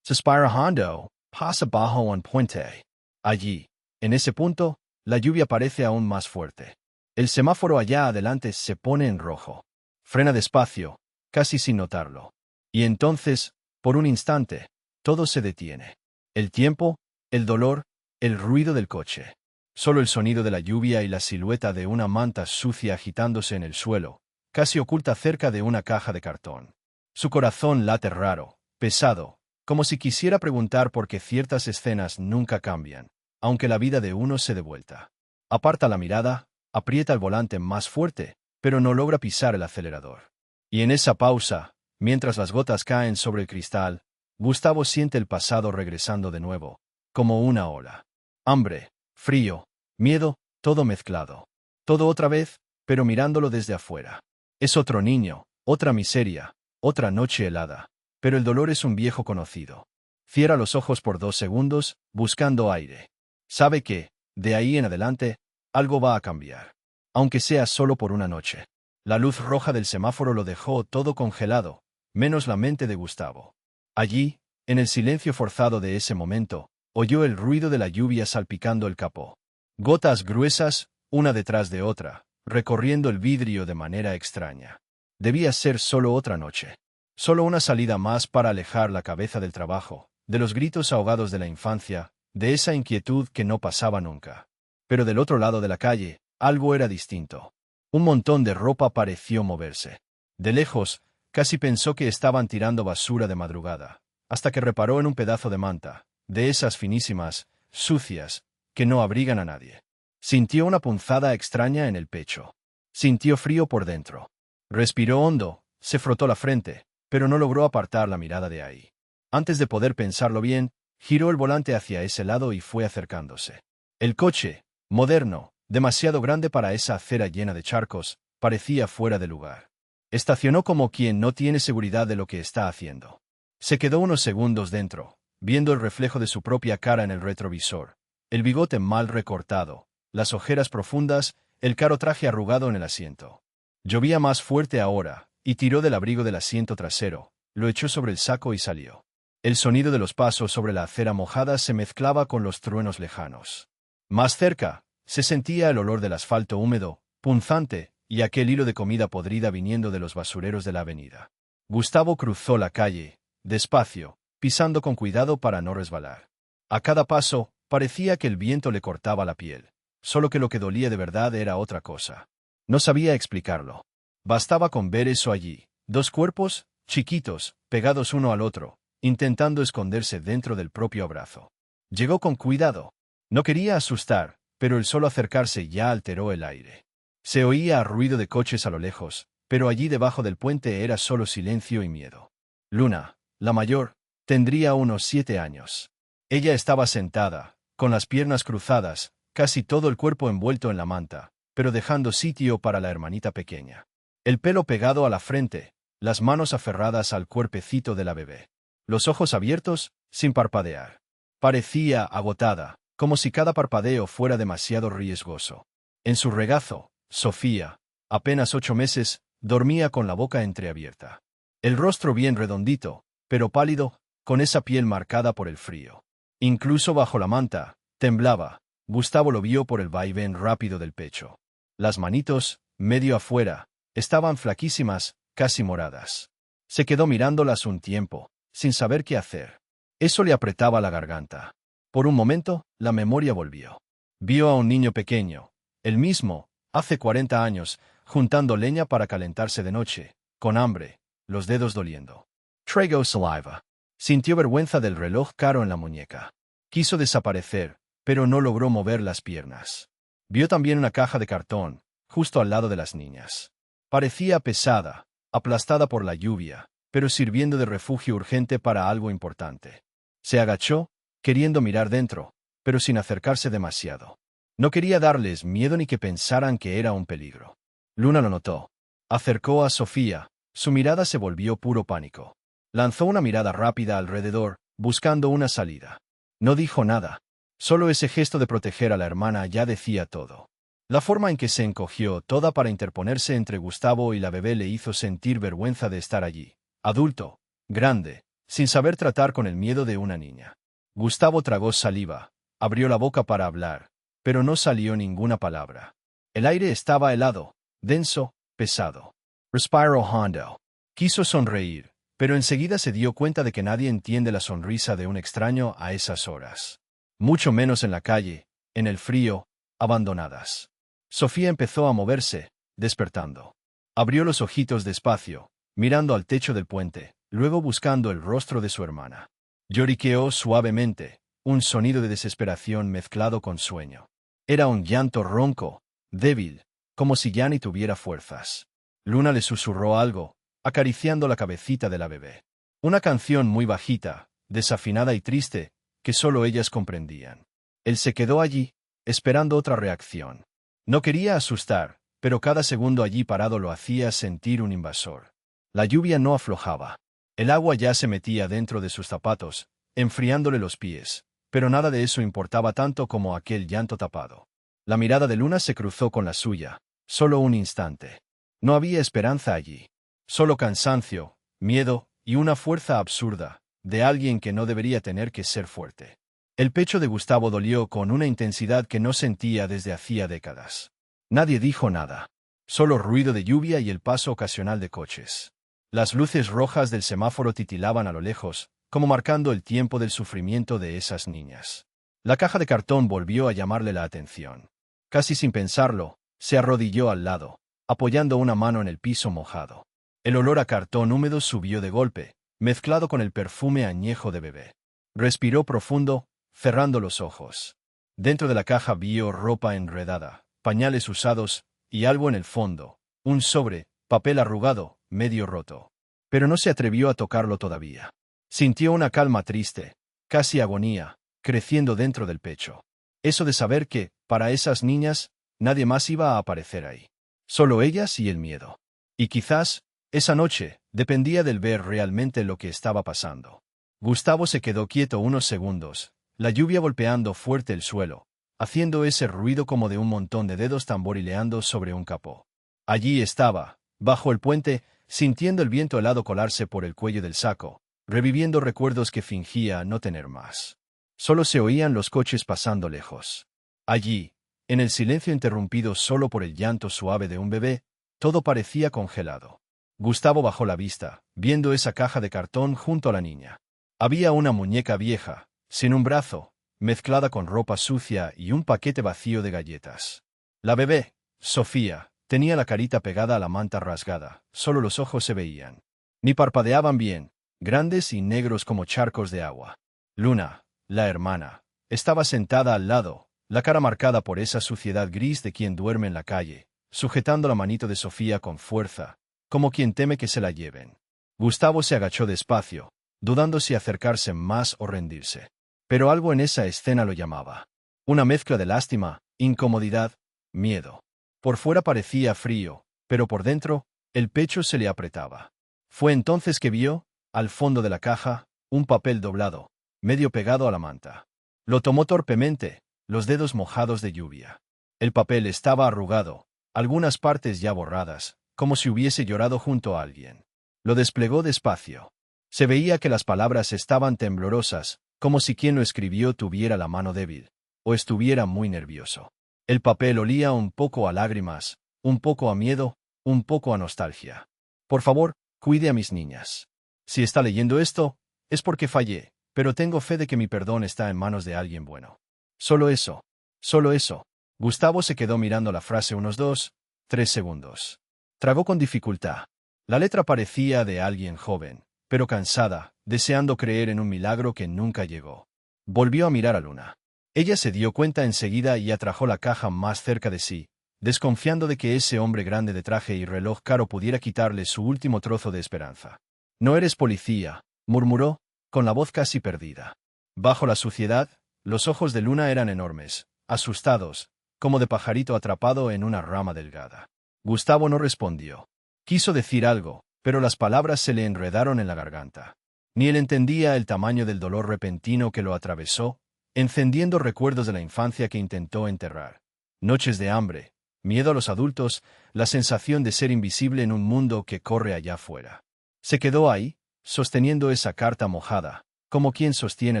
Suspira hondo, pasa bajo un puente. Allí, en ese punto, la lluvia parece aún más fuerte. El semáforo allá adelante se pone en rojo. Frena despacio, casi sin notarlo. Y entonces, por un instante, todo se detiene. El tiempo, el dolor, el ruido del coche. Solo el sonido de la lluvia y la silueta de una manta sucia agitándose en el suelo, casi oculta cerca de una caja de cartón. Su corazón late raro, pesado, como si quisiera preguntar por qué ciertas escenas nunca cambian, aunque la vida de uno se dé vuelta. Aparta la mirada, aprieta el volante más fuerte, pero no logra pisar el acelerador. Y en esa pausa, mientras las gotas caen sobre el cristal, Gustavo siente el pasado regresando de nuevo, como una ola. Hambre, frío, miedo, todo mezclado. Todo otra vez, pero mirándolo desde afuera. Es otro niño, otra miseria, otra noche helada. Pero el dolor es un viejo conocido. Cierra los ojos por 2 segundos, buscando aire. Sabe que, de ahí en adelante, algo va a cambiar. Aunque sea solo por una noche. La luz roja del semáforo lo dejó todo congelado, menos la mente de Gustavo. Allí, en el silencio forzado de ese momento, oyó el ruido de la lluvia salpicando el capó. Gotas gruesas, una detrás de otra, recorriendo el vidrio de manera extraña. Debía ser solo otra noche. Solo una salida más para alejar la cabeza del trabajo, de los gritos ahogados de la infancia, de esa inquietud que no pasaba nunca. Pero del otro lado de la calle, algo era distinto. Un montón de ropa pareció moverse. De lejos, casi pensó que estaban tirando basura de madrugada, hasta que reparó en un pedazo de manta, de esas finísimas, sucias, que no abrigan a nadie. Sintió una punzada extraña en el pecho. Sintió frío por dentro. Respiró hondo, se frotó la frente, pero no logró apartar la mirada de ahí. Antes de poder pensarlo bien, giró el volante hacia ese lado y fue acercándose. El coche, moderno, demasiado grande para esa acera llena de charcos, parecía fuera de lugar. Estacionó como quien no tiene seguridad de lo que está haciendo. Se quedó unos segundos dentro, viendo el reflejo de su propia cara en el retrovisor, el bigote mal recortado, las ojeras profundas, el caro traje arrugado en el asiento. Llovía más fuerte ahora, y tiró del abrigo del asiento trasero, lo echó sobre el saco y salió. El sonido de los pasos sobre la acera mojada se mezclaba con los truenos lejanos. Más cerca, se sentía el olor del asfalto húmedo, punzante, y aquel hilo de comida podrida viniendo de los basureros de la avenida. Gustavo cruzó la calle, despacio, pisando con cuidado para no resbalar. A cada paso, parecía que el viento le cortaba la piel, solo que lo que dolía de verdad era otra cosa. No sabía explicarlo. Bastaba con ver eso allí, dos cuerpos, chiquitos, pegados uno al otro, intentando esconderse dentro del propio abrazo. Llegó con cuidado. No quería asustar, pero el solo acercarse ya alteró el aire. Se oía ruido de coches a lo lejos, pero allí debajo del puente era solo silencio y miedo. Luna, la mayor, tendría unos 7 años. Ella estaba sentada, con las piernas cruzadas, casi todo el cuerpo envuelto en la manta, pero dejando sitio para la hermanita pequeña. El pelo pegado a la frente, las manos aferradas al cuerpecito de la bebé. Los ojos abiertos, sin parpadear. Parecía agotada, como si cada parpadeo fuera demasiado riesgoso. En su regazo, Sofía, apenas 8 meses, dormía con la boca entreabierta. El rostro bien redondito, pero pálido, con esa piel marcada por el frío. Incluso bajo la manta, temblaba. Gustavo lo vio por el vaivén rápido del pecho. Las manitos, medio afuera, estaban flaquísimas, casi moradas. Se quedó mirándolas un tiempo, sin saber qué hacer. Eso le apretaba la garganta. Por un momento, la memoria volvió. Vio a un niño pequeño, el mismo, hace 40 años, juntando leña para calentarse de noche, con hambre, los dedos doliendo. Trago saliva. Sintió vergüenza del reloj caro en la muñeca. Quiso desaparecer, pero no logró mover las piernas. Vio también una caja de cartón, justo al lado de las niñas. Parecía pesada, aplastada por la lluvia, pero sirviendo de refugio urgente para algo importante. Se agachó, queriendo mirar dentro, pero sin acercarse demasiado. No quería darles miedo ni que pensaran que era un peligro. Luna lo notó. Acercó a Sofía, su mirada se volvió puro pánico. Lanzó una mirada rápida alrededor, buscando una salida. No dijo nada. Solo ese gesto de proteger a la hermana ya decía todo. La forma en que se encogió toda para interponerse entre Gustavo y la bebé le hizo sentir vergüenza de estar allí, adulto, grande, sin saber tratar con el miedo de una niña. Gustavo tragó saliva, abrió la boca para hablar, pero no salió ninguna palabra. El aire estaba helado, denso, pesado. Respiró hondo. Quiso sonreír, pero enseguida se dio cuenta de que nadie entiende la sonrisa de un extraño a esas horas. Mucho menos en la calle, en el frío, abandonadas. Sofía empezó a moverse, despertando. Abrió los ojitos despacio, mirando al techo del puente, luego buscando el rostro de su hermana. Lloriqueó suavemente, un sonido de desesperación mezclado con sueño. Era un llanto ronco, débil, como si ya ni tuviera fuerzas. Luna le susurró algo, acariciando la cabecita de la bebé. Una canción muy bajita, desafinada y triste, que solo ellas comprendían. Él se quedó allí, esperando otra reacción. No quería asustar, pero cada segundo allí parado lo hacía sentir un invasor. La lluvia no aflojaba. El agua ya se metía dentro de sus zapatos, enfriándole los pies, pero nada de eso importaba tanto como aquel llanto tapado. La mirada de Luna se cruzó con la suya, solo un instante. No había esperanza allí. Solo cansancio, miedo y una fuerza absurda, de alguien que no debería tener que ser fuerte. El pecho de Gustavo dolió con una intensidad que no sentía desde hacía décadas. Nadie dijo nada. Solo ruido de lluvia y el paso ocasional de coches. Las luces rojas del semáforo titilaban a lo lejos, como marcando el tiempo del sufrimiento de esas niñas. La caja de cartón volvió a llamarle la atención. Casi sin pensarlo, se arrodilló al lado, apoyando una mano en el piso mojado. El olor a cartón húmedo subió de golpe, mezclado con el perfume añejo de bebé. Respiró profundo, cerrando los ojos. Dentro de la caja vio ropa enredada, pañales usados, y algo en el fondo, un sobre, papel arrugado, medio roto. Pero no se atrevió a tocarlo todavía. Sintió una calma triste, casi agonía, creciendo dentro del pecho. Eso de saber que, para esas niñas, nadie más iba a aparecer ahí. Solo ellas y el miedo. Y quizás, esa noche, dependía del ver realmente lo que estaba pasando. Gustavo se quedó quieto unos segundos, la lluvia golpeando fuerte el suelo, haciendo ese ruido como de un montón de dedos tamborileando sobre un capó. Allí estaba, bajo el puente, sintiendo el viento helado colarse por el cuello del saco, reviviendo recuerdos que fingía no tener más. Solo se oían los coches pasando lejos. Allí, en el silencio interrumpido solo por el llanto suave de un bebé, todo parecía congelado. Gustavo bajó la vista, viendo esa caja de cartón junto a la niña. Había una muñeca vieja, sin un brazo, mezclada con ropa sucia y un paquete vacío de galletas. La bebé, Sofía, tenía la carita pegada a la manta rasgada, solo los ojos se veían. Ni parpadeaban bien, grandes y negros como charcos de agua. Luna, la hermana, estaba sentada al lado, la cara marcada por esa suciedad gris de quien duerme en la calle, sujetando la manito de Sofía con fuerza, como quien teme que se la lleven. Gustavo se agachó despacio, dudando si acercarse más o rendirse. Pero algo en esa escena lo llamaba. Una mezcla de lástima, incomodidad, miedo. Por fuera parecía frío, pero por dentro, el pecho se le apretaba. Fue entonces que vio, al fondo de la caja, un papel doblado, medio pegado a la manta. Lo tomó torpemente, los dedos mojados de lluvia. El papel estaba arrugado, algunas partes ya borradas, como si hubiese llorado junto a alguien. Lo desplegó despacio. Se veía que las palabras estaban temblorosas, como si quien lo escribió tuviera la mano débil, o estuviera muy nervioso. El papel olía un poco a lágrimas, un poco a miedo, un poco a nostalgia. Por favor, cuide a mis niñas. Si está leyendo esto, es porque fallé, pero tengo fe de que mi perdón está en manos de alguien bueno. Solo eso. Solo eso. Gustavo se quedó mirando la frase unos 2, 3 segundos. Tragó con dificultad. La letra parecía de alguien joven, pero cansada, deseando creer en un milagro que nunca llegó. Volvió a mirar a Luna. Ella se dio cuenta enseguida y atrajo la caja más cerca de sí, desconfiando de que ese hombre grande de traje y reloj caro pudiera quitarle su último trozo de esperanza. «No eres policía», murmuró, con la voz casi perdida. Bajo la suciedad, los ojos de Luna eran enormes, asustados, como de pajarito atrapado en una rama delgada. Gustavo no respondió. Quiso decir algo, pero las palabras se le enredaron en la garganta. Ni él entendía el tamaño del dolor repentino que lo atravesó, encendiendo recuerdos de la infancia que intentó enterrar. Noches de hambre, miedo a los adultos, la sensación de ser invisible en un mundo que corre allá afuera. Se quedó ahí, sosteniendo esa carta mojada, como quien sostiene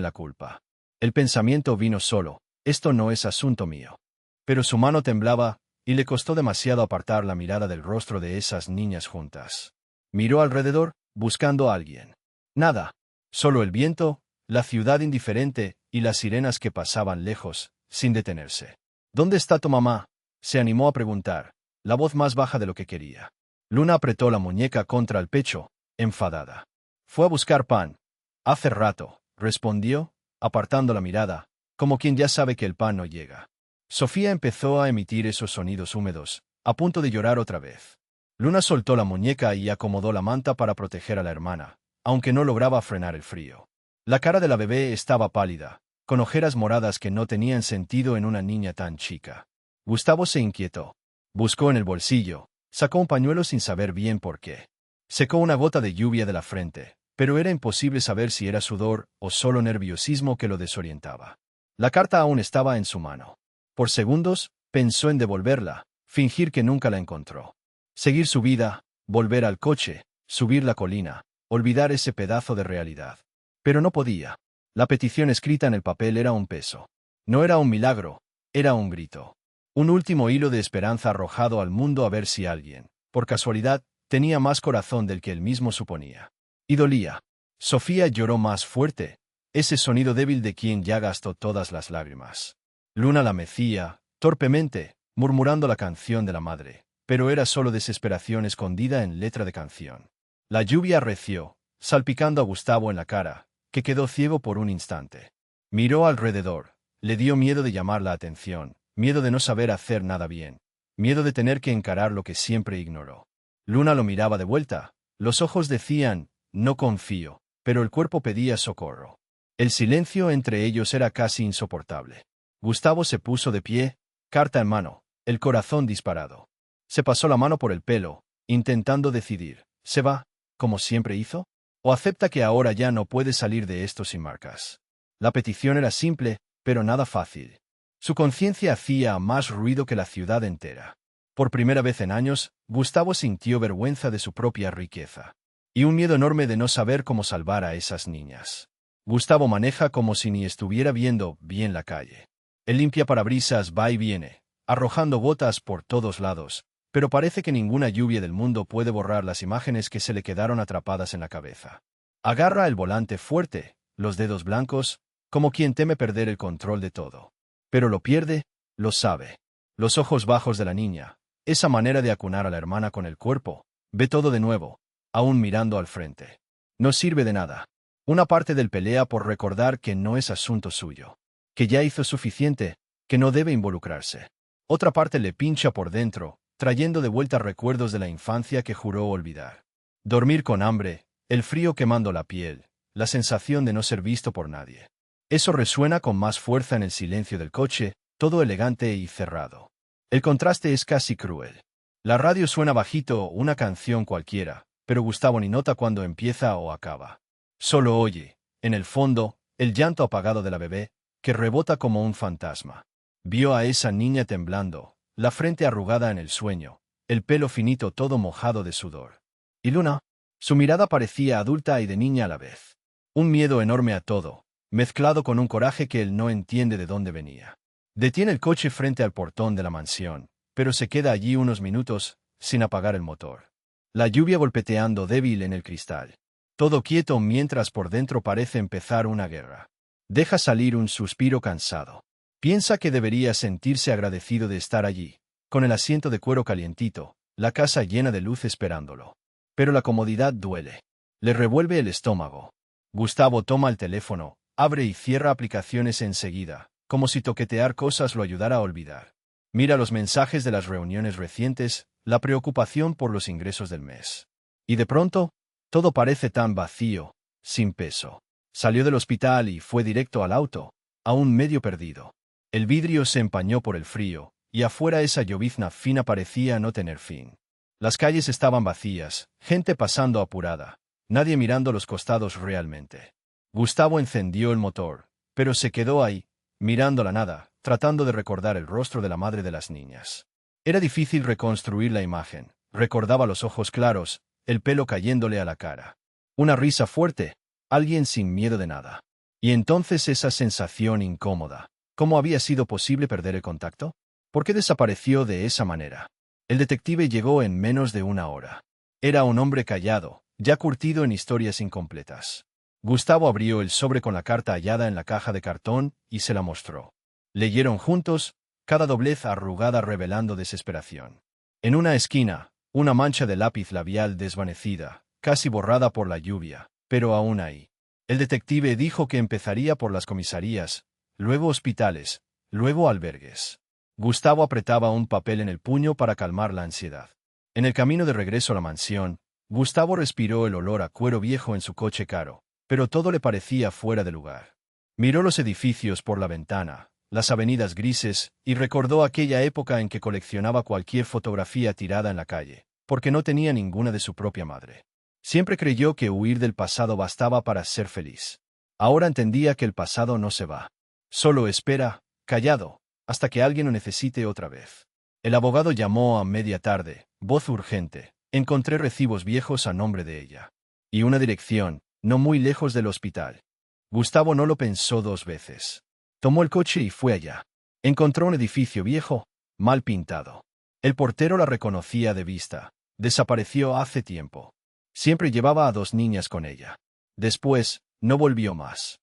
la culpa. El pensamiento vino solo, esto no es asunto mío. Pero su mano temblaba, y le costó demasiado apartar la mirada del rostro de esas niñas juntas. Miró alrededor, buscando a alguien. Nada. Solo el viento, la ciudad indiferente y las sirenas que pasaban lejos, sin detenerse. ¿Dónde está tu mamá?, se animó a preguntar, la voz más baja de lo que quería. Luna apretó la muñeca contra el pecho, enfadada. Fue a buscar pan. Hace rato, respondió, apartando la mirada, como quien ya sabe que el pan no llega. Sofía empezó a emitir esos sonidos húmedos, a punto de llorar otra vez. Luna soltó la muñeca y acomodó la manta para proteger a la hermana, aunque no lograba frenar el frío. La cara de la bebé estaba pálida, con ojeras moradas que no tenían sentido en una niña tan chica. Gustavo se inquietó. Buscó en el bolsillo, sacó un pañuelo sin saber bien por qué. Secó una gota de lluvia de la frente, pero era imposible saber si era sudor o solo nerviosismo que lo desorientaba. La carta aún estaba en su mano. Por segundos, pensó en devolverla, fingir que nunca la encontró. Seguir su vida, volver al coche, subir la colina, olvidar ese pedazo de realidad. Pero no podía. La petición escrita en el papel era un peso. No era un milagro, era un grito. Un último hilo de esperanza arrojado al mundo a ver si alguien, por casualidad, tenía más corazón del que él mismo suponía. Y dolía. Sofía lloró más fuerte, ese sonido débil de quien ya gastó todas las lágrimas. Luna la mecía, torpemente, murmurando la canción de la madre, pero era solo desesperación escondida en letra de canción. La lluvia arreció, salpicando a Gustavo en la cara, que quedó ciego por un instante. Miró alrededor, le dio miedo de llamar la atención, miedo de no saber hacer nada bien, miedo de tener que encarar lo que siempre ignoró. Luna lo miraba de vuelta, los ojos decían, no confío, pero el cuerpo pedía socorro. El silencio entre ellos era casi insoportable. Gustavo se puso de pie, carta en mano, el corazón disparado. Se pasó la mano por el pelo, intentando decidir, ¿se va, como siempre hizo? ¿O acepta que ahora ya no puede salir de esto sin marcas? La petición era simple, pero nada fácil. Su conciencia hacía más ruido que la ciudad entera. Por primera vez en años, Gustavo sintió vergüenza de su propia riqueza. Y un miedo enorme de no saber cómo salvar a esas niñas. Gustavo maneja como si ni estuviera viendo bien la calle. El limpiaparabrisas va y viene, arrojando gotas por todos lados, pero parece que ninguna lluvia del mundo puede borrar las imágenes que se le quedaron atrapadas en la cabeza. Agarra el volante fuerte, los dedos blancos, como quien teme perder el control de todo. Pero lo pierde, lo sabe. Los ojos bajos de la niña, esa manera de acunar a la hermana con el cuerpo, ve todo de nuevo, aún mirando al frente. No sirve de nada. Una parte del pelea por recordar que no es asunto suyo, que ya hizo suficiente, que no debe involucrarse. Otra parte le pincha por dentro, trayendo de vuelta recuerdos de la infancia que juró olvidar. Dormir con hambre, el frío quemando la piel, la sensación de no ser visto por nadie. Eso resuena con más fuerza en el silencio del coche, todo elegante y cerrado. El contraste es casi cruel. La radio suena bajito, una canción cualquiera, pero Gustavo ni nota cuando empieza o acaba. Solo oye, en el fondo, el llanto apagado de la bebé, que rebota como un fantasma. Vio a esa niña temblando, la frente arrugada en el sueño, el pelo finito todo mojado de sudor. ¿Y Luna? Su mirada parecía adulta y de niña a la vez. Un miedo enorme a todo, mezclado con un coraje que él no entiende de dónde venía. Detiene el coche frente al portón de la mansión, pero se queda allí unos minutos, sin apagar el motor. La lluvia golpeteando débil en el cristal. Todo quieto mientras por dentro parece empezar una guerra. Deja salir un suspiro cansado. Piensa que debería sentirse agradecido de estar allí, con el asiento de cuero calientito, la casa llena de luz esperándolo. Pero la comodidad duele. Le revuelve el estómago. Gustavo toma el teléfono, abre y cierra aplicaciones enseguida, como si toquetear cosas lo ayudara a olvidar. Mira los mensajes de las reuniones recientes, la preocupación por los ingresos del mes. Y de pronto, todo parece tan vacío, sin peso. Salió del hospital y fue directo al auto, aún medio perdido. El vidrio se empañó por el frío, y afuera esa llovizna fina parecía no tener fin. Las calles estaban vacías, gente pasando apurada, nadie mirando los costados realmente. Gustavo encendió el motor, pero se quedó ahí, mirando la nada, tratando de recordar el rostro de la madre de las niñas. Era difícil reconstruir la imagen, recordaba los ojos claros, el pelo cayéndole a la cara. Una risa fuerte, alguien sin miedo de nada. Y entonces esa sensación incómoda. ¿Cómo había sido posible perder el contacto? ¿Por qué desapareció de esa manera? El detective llegó en menos de una hora. Era un hombre callado, ya curtido en historias incompletas. Gustavo abrió el sobre con la carta hallada en la caja de cartón y se la mostró. Leyeron juntos, cada doblez arrugada revelando desesperación. En una esquina, una mancha de lápiz labial desvanecida, casi borrada por la lluvia, pero aún ahí. El detective dijo que empezaría por las comisarías, luego hospitales, luego albergues. Gustavo apretaba un papel en el puño para calmar la ansiedad. En el camino de regreso a la mansión, Gustavo respiró el olor a cuero viejo en su coche caro, pero todo le parecía fuera de lugar. Miró los edificios por la ventana, las avenidas grises, y recordó aquella época en que coleccionaba cualquier fotografía tirada en la calle, porque no tenía ninguna de su propia madre. Siempre creyó que huir del pasado bastaba para ser feliz. Ahora entendía que el pasado no se va. Solo espera, callado, hasta que alguien lo necesite otra vez. El abogado llamó a media tarde, voz urgente. Encontré recibos viejos a nombre de ella. Y una dirección, no muy lejos del hospital. Gustavo no lo pensó dos veces. Tomó el coche y fue allá. Encontró un edificio viejo, mal pintado. El portero la reconocía de vista. Desapareció hace tiempo. Siempre llevaba a 2 niñas con ella. Después, no volvió más.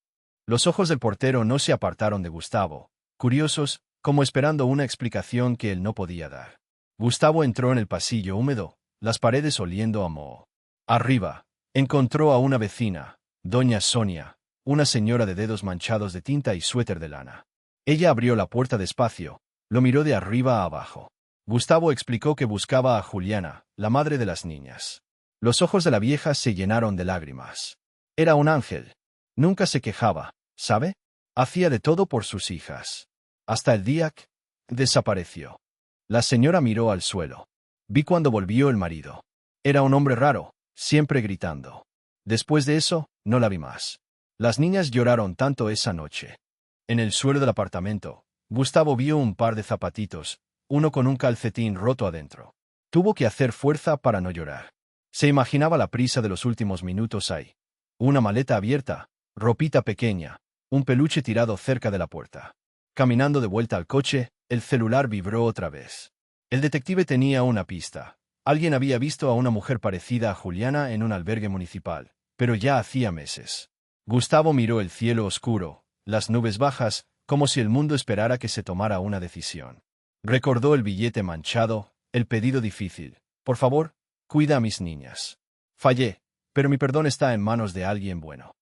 Los ojos del portero no se apartaron de Gustavo, curiosos, como esperando una explicación que él no podía dar. Gustavo entró en el pasillo húmedo, las paredes oliendo a moho. Arriba, encontró a una vecina, doña Sonia, una señora de dedos manchados de tinta y suéter de lana. Ella abrió la puerta despacio, lo miró de arriba a abajo. Gustavo explicó que buscaba a Juliana, la madre de las niñas. Los ojos de la vieja se llenaron de lágrimas. Era un ángel. Nunca se quejaba, ¿sabe? Hacía de todo por sus hijas. Hasta el día que desapareció. La señora miró al suelo. Vi cuando volvió el marido. Era un hombre raro, siempre gritando. Después de eso, no la vi más. Las niñas lloraron tanto esa noche. En el suelo del apartamento, Gustavo vio un par de zapatitos, uno con un calcetín roto adentro. Tuvo que hacer fuerza para no llorar. Se imaginaba la prisa de los últimos minutos ahí. Una maleta abierta, ropita pequeña, un peluche tirado cerca de la puerta. Caminando de vuelta al coche, el celular vibró otra vez. El detective tenía una pista. Alguien había visto a una mujer parecida a Juliana en un albergue municipal, pero ya hacía meses. Gustavo miró el cielo oscuro, las nubes bajas, como si el mundo esperara que se tomara una decisión. Recordó el billete manchado, el pedido difícil. Por favor, cuida a mis niñas. Fallé, pero mi perdón está en manos de alguien bueno.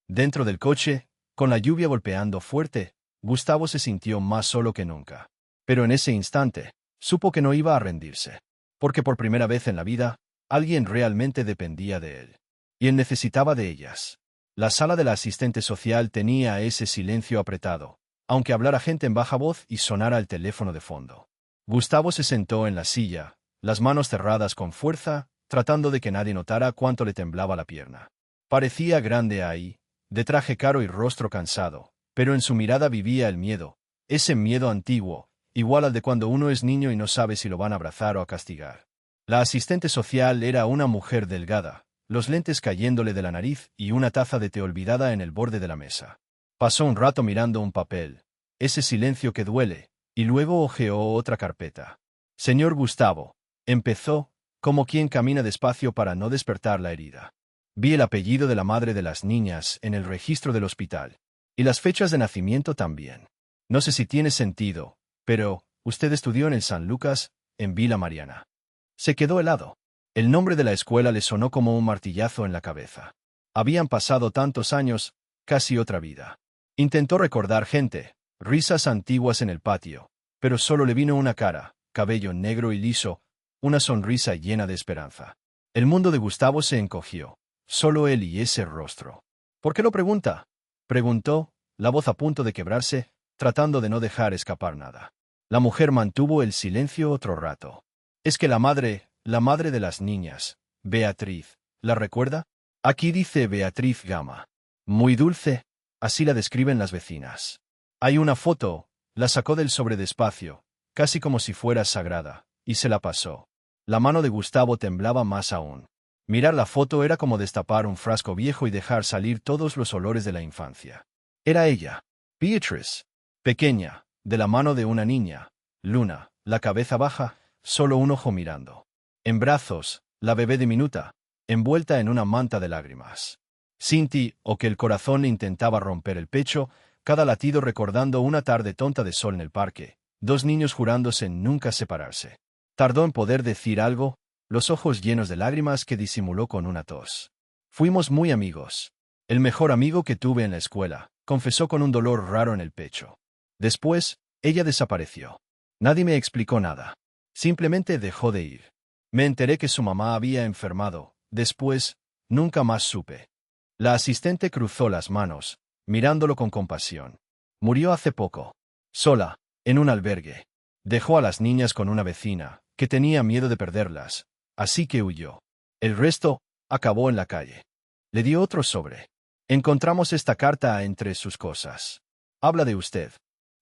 Dentro del coche, con la lluvia golpeando fuerte, Gustavo se sintió más solo que nunca. Pero en ese instante, supo que no iba a rendirse. Porque por primera vez en la vida, alguien realmente dependía de él. Y él necesitaba de ellas. La sala de la asistente social tenía ese silencio apretado, aunque hablara gente en baja voz y sonara el teléfono de fondo. Gustavo se sentó en la silla, las manos cerradas con fuerza, tratando de que nadie notara cuánto le temblaba la pierna. Parecía grande ahí, de traje caro y rostro cansado, pero en su mirada vivía el miedo, ese miedo antiguo, igual al de cuando uno es niño y no sabe si lo van a abrazar o a castigar. La asistente social era una mujer delgada, los lentes cayéndole de la nariz y una taza de té olvidada en el borde de la mesa. Pasó un rato mirando un papel, ese silencio que duele, y luego hojeó otra carpeta. Señor Gustavo, empezó, como quien camina despacio para no despertar la herida. Vi el apellido de la madre de las niñas en el registro del hospital, y las fechas de nacimiento también. No sé si tiene sentido, pero, usted estudió en el San Lucas, en Vila Mariana. Se quedó helado. El nombre de la escuela le sonó como un martillazo en la cabeza. Habían pasado tantos años, casi otra vida. Intentó recordar gente, risas antiguas en el patio, pero solo le vino una cara, cabello negro y liso, una sonrisa llena de esperanza. El mundo de Gustavo se encogió. Solo él y ese rostro. ¿Por qué lo pregunta? Preguntó, la voz a punto de quebrarse, tratando de no dejar escapar nada. La mujer mantuvo el silencio otro rato. Es que la madre de las niñas, Beatriz, ¿la recuerda? Aquí dice Beatriz Gama. Muy dulce, así la describen las vecinas. Hay una foto, la sacó del sobre despacio, casi como si fuera sagrada, y se la pasó. La mano de Gustavo temblaba más aún. Mirar la foto era como destapar un frasco viejo y dejar salir todos los olores de la infancia. Era ella, Beatrice, pequeña, de la mano de una niña, Luna, la cabeza baja, solo un ojo mirando. En brazos, la bebé diminuta, envuelta en una manta de lágrimas. Sinti, o que el corazón le intentaba romper el pecho, cada latido recordando una tarde tonta de sol en el parque, 2 niños jurándose en nunca separarse. Tardó en poder decir algo, los ojos llenos de lágrimas que disimuló con una tos. Fuimos muy amigos. El mejor amigo que tuve en la escuela, confesó con un dolor raro en el pecho. Después, ella desapareció. Nadie me explicó nada. Simplemente dejó de ir. Me enteré que su mamá había enfermado. Después, nunca más supe. La asistente cruzó las manos, mirándolo con compasión. Murió hace poco. Sola, en un albergue. Dejó a las niñas con una vecina, que tenía miedo de perderlas, así que huyó. El resto, acabó en la calle. Le dio otro sobre. Encontramos esta carta entre sus cosas. Habla de usted.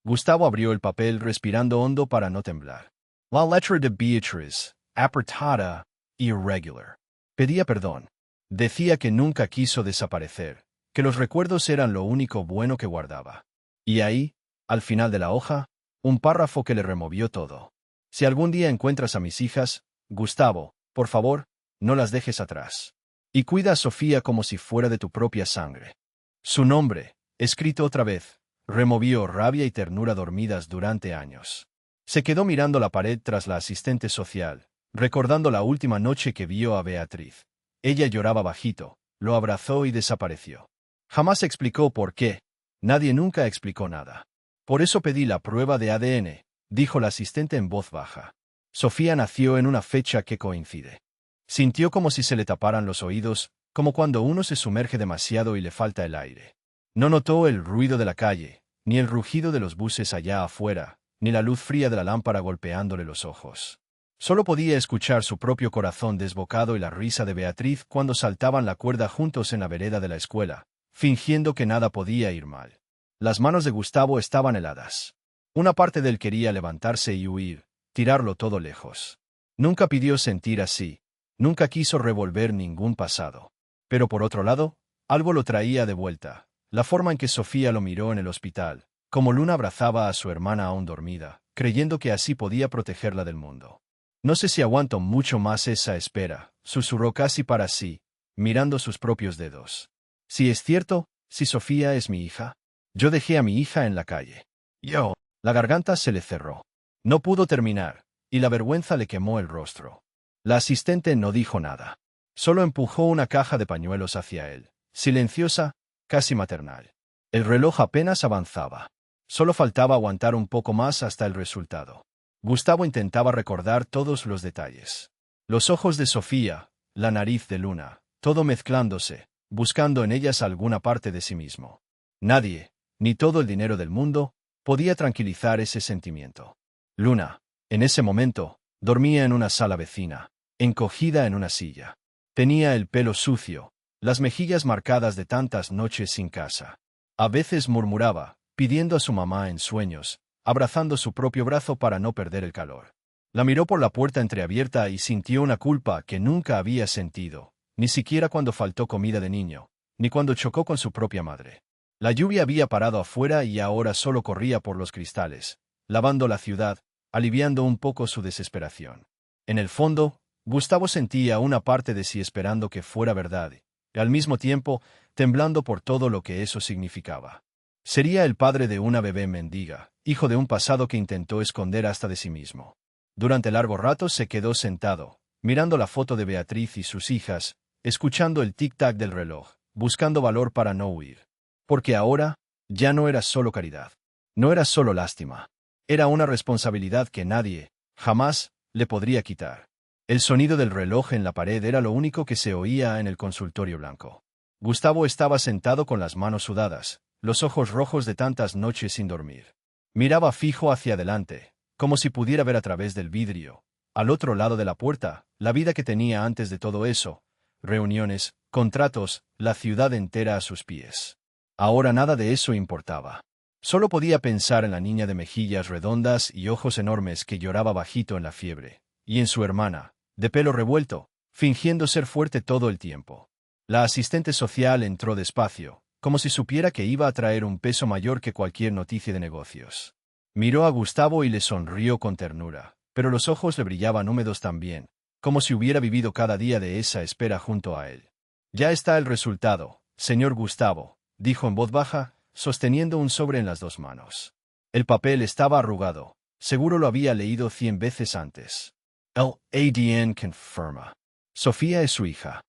Gustavo abrió el papel respirando hondo para no temblar. La letra de Beatriz, apretada, irregular. Pedía perdón. Decía que nunca quiso desaparecer, que los recuerdos eran lo único bueno que guardaba. Y ahí, al final de la hoja, un párrafo que le removió todo. Si algún día encuentras a mis hijas, Gustavo, por favor, no las dejes atrás. Y cuida a Sofía como si fuera de tu propia sangre. Su nombre, escrito otra vez, removió rabia y ternura dormidas durante años. Se quedó mirando la pared tras la asistente social, recordando la última noche que vio a Beatriz. Ella lloraba bajito, lo abrazó y desapareció. Jamás explicó por qué. Nadie nunca explicó nada. Por eso pedí la prueba de ADN, dijo la asistente en voz baja. Sofía nació en una fecha que coincide. Sintió como si se le taparan los oídos, como cuando uno se sumerge demasiado y le falta el aire. No notó el ruido de la calle, ni el rugido de los buses allá afuera, ni la luz fría de la lámpara golpeándole los ojos. Solo podía escuchar su propio corazón desbocado y la risa de Beatriz cuando saltaban la cuerda juntos en la vereda de la escuela, fingiendo que nada podía ir mal. Las manos de Gustavo estaban heladas. Una parte de él quería levantarse y huir, tirarlo todo lejos. Nunca pidió sentir así, nunca quiso revolver ningún pasado. Pero por otro lado, algo lo traía de vuelta, la forma en que Sofía lo miró en el hospital, como Luna abrazaba a su hermana aún dormida, creyendo que así podía protegerla del mundo. No sé si aguanto mucho más esa espera, susurró casi para sí, mirando sus propios dedos. Si es cierto, si Sofía es mi hija. Yo dejé a mi hija en la calle. La garganta se le cerró. No pudo terminar, y la vergüenza le quemó el rostro. La asistente no dijo nada. Solo empujó una caja de pañuelos hacia él, silenciosa, casi maternal. El reloj apenas avanzaba. Solo faltaba aguantar un poco más hasta el resultado. Gustavo intentaba recordar todos los detalles. Los ojos de Sofía, la nariz de Luna, todo mezclándose, buscando en ellas alguna parte de sí mismo. Nadie, ni todo el dinero del mundo, podía tranquilizar ese sentimiento. Luna, en ese momento, dormía en una sala vecina, encogida en una silla. Tenía el pelo sucio, las mejillas marcadas de tantas noches sin casa. A veces murmuraba, pidiendo a su mamá en sueños, abrazando su propio brazo para no perder el calor. La miró por la puerta entreabierta y sintió una culpa que nunca había sentido, ni siquiera cuando faltó comida de niño, ni cuando chocó con su propia madre. La lluvia había parado afuera y ahora solo corría por los cristales, lavando la ciudad, aliviando un poco su desesperación. En el fondo, Gustavo sentía una parte de sí esperando que fuera verdad, y al mismo tiempo, temblando por todo lo que eso significaba. Sería el padre de una bebé mendiga, hijo de un pasado que intentó esconder hasta de sí mismo. Durante largo rato se quedó sentado, mirando la foto de Beatriz y sus hijas, escuchando el tic-tac del reloj, buscando valor para no huir. Porque ahora, ya no era solo caridad. No era solo lástima. Era una responsabilidad que nadie, jamás, le podría quitar. El sonido del reloj en la pared era lo único que se oía en el consultorio blanco. Gustavo estaba sentado con las manos sudadas, los ojos rojos de tantas noches sin dormir. Miraba fijo hacia adelante, como si pudiera ver a través del vidrio, al otro lado de la puerta, la vida que tenía antes de todo eso, reuniones, contratos, la ciudad entera a sus pies. Ahora nada de eso importaba. Solo podía pensar en la niña de mejillas redondas y ojos enormes que lloraba bajito en la fiebre, y en su hermana, de pelo revuelto, fingiendo ser fuerte todo el tiempo. La asistente social entró despacio, como si supiera que iba a traer un peso mayor que cualquier noticia de negocios. Miró a Gustavo y le sonrió con ternura, pero los ojos le brillaban húmedos también, como si hubiera vivido cada día de esa espera junto a él. Ya está el resultado, señor Gustavo, dijo en voz baja, sosteniendo un sobre en las dos manos. El papel estaba arrugado, seguro lo había leído 100 veces antes. El ADN confirma. Sofía es su hija.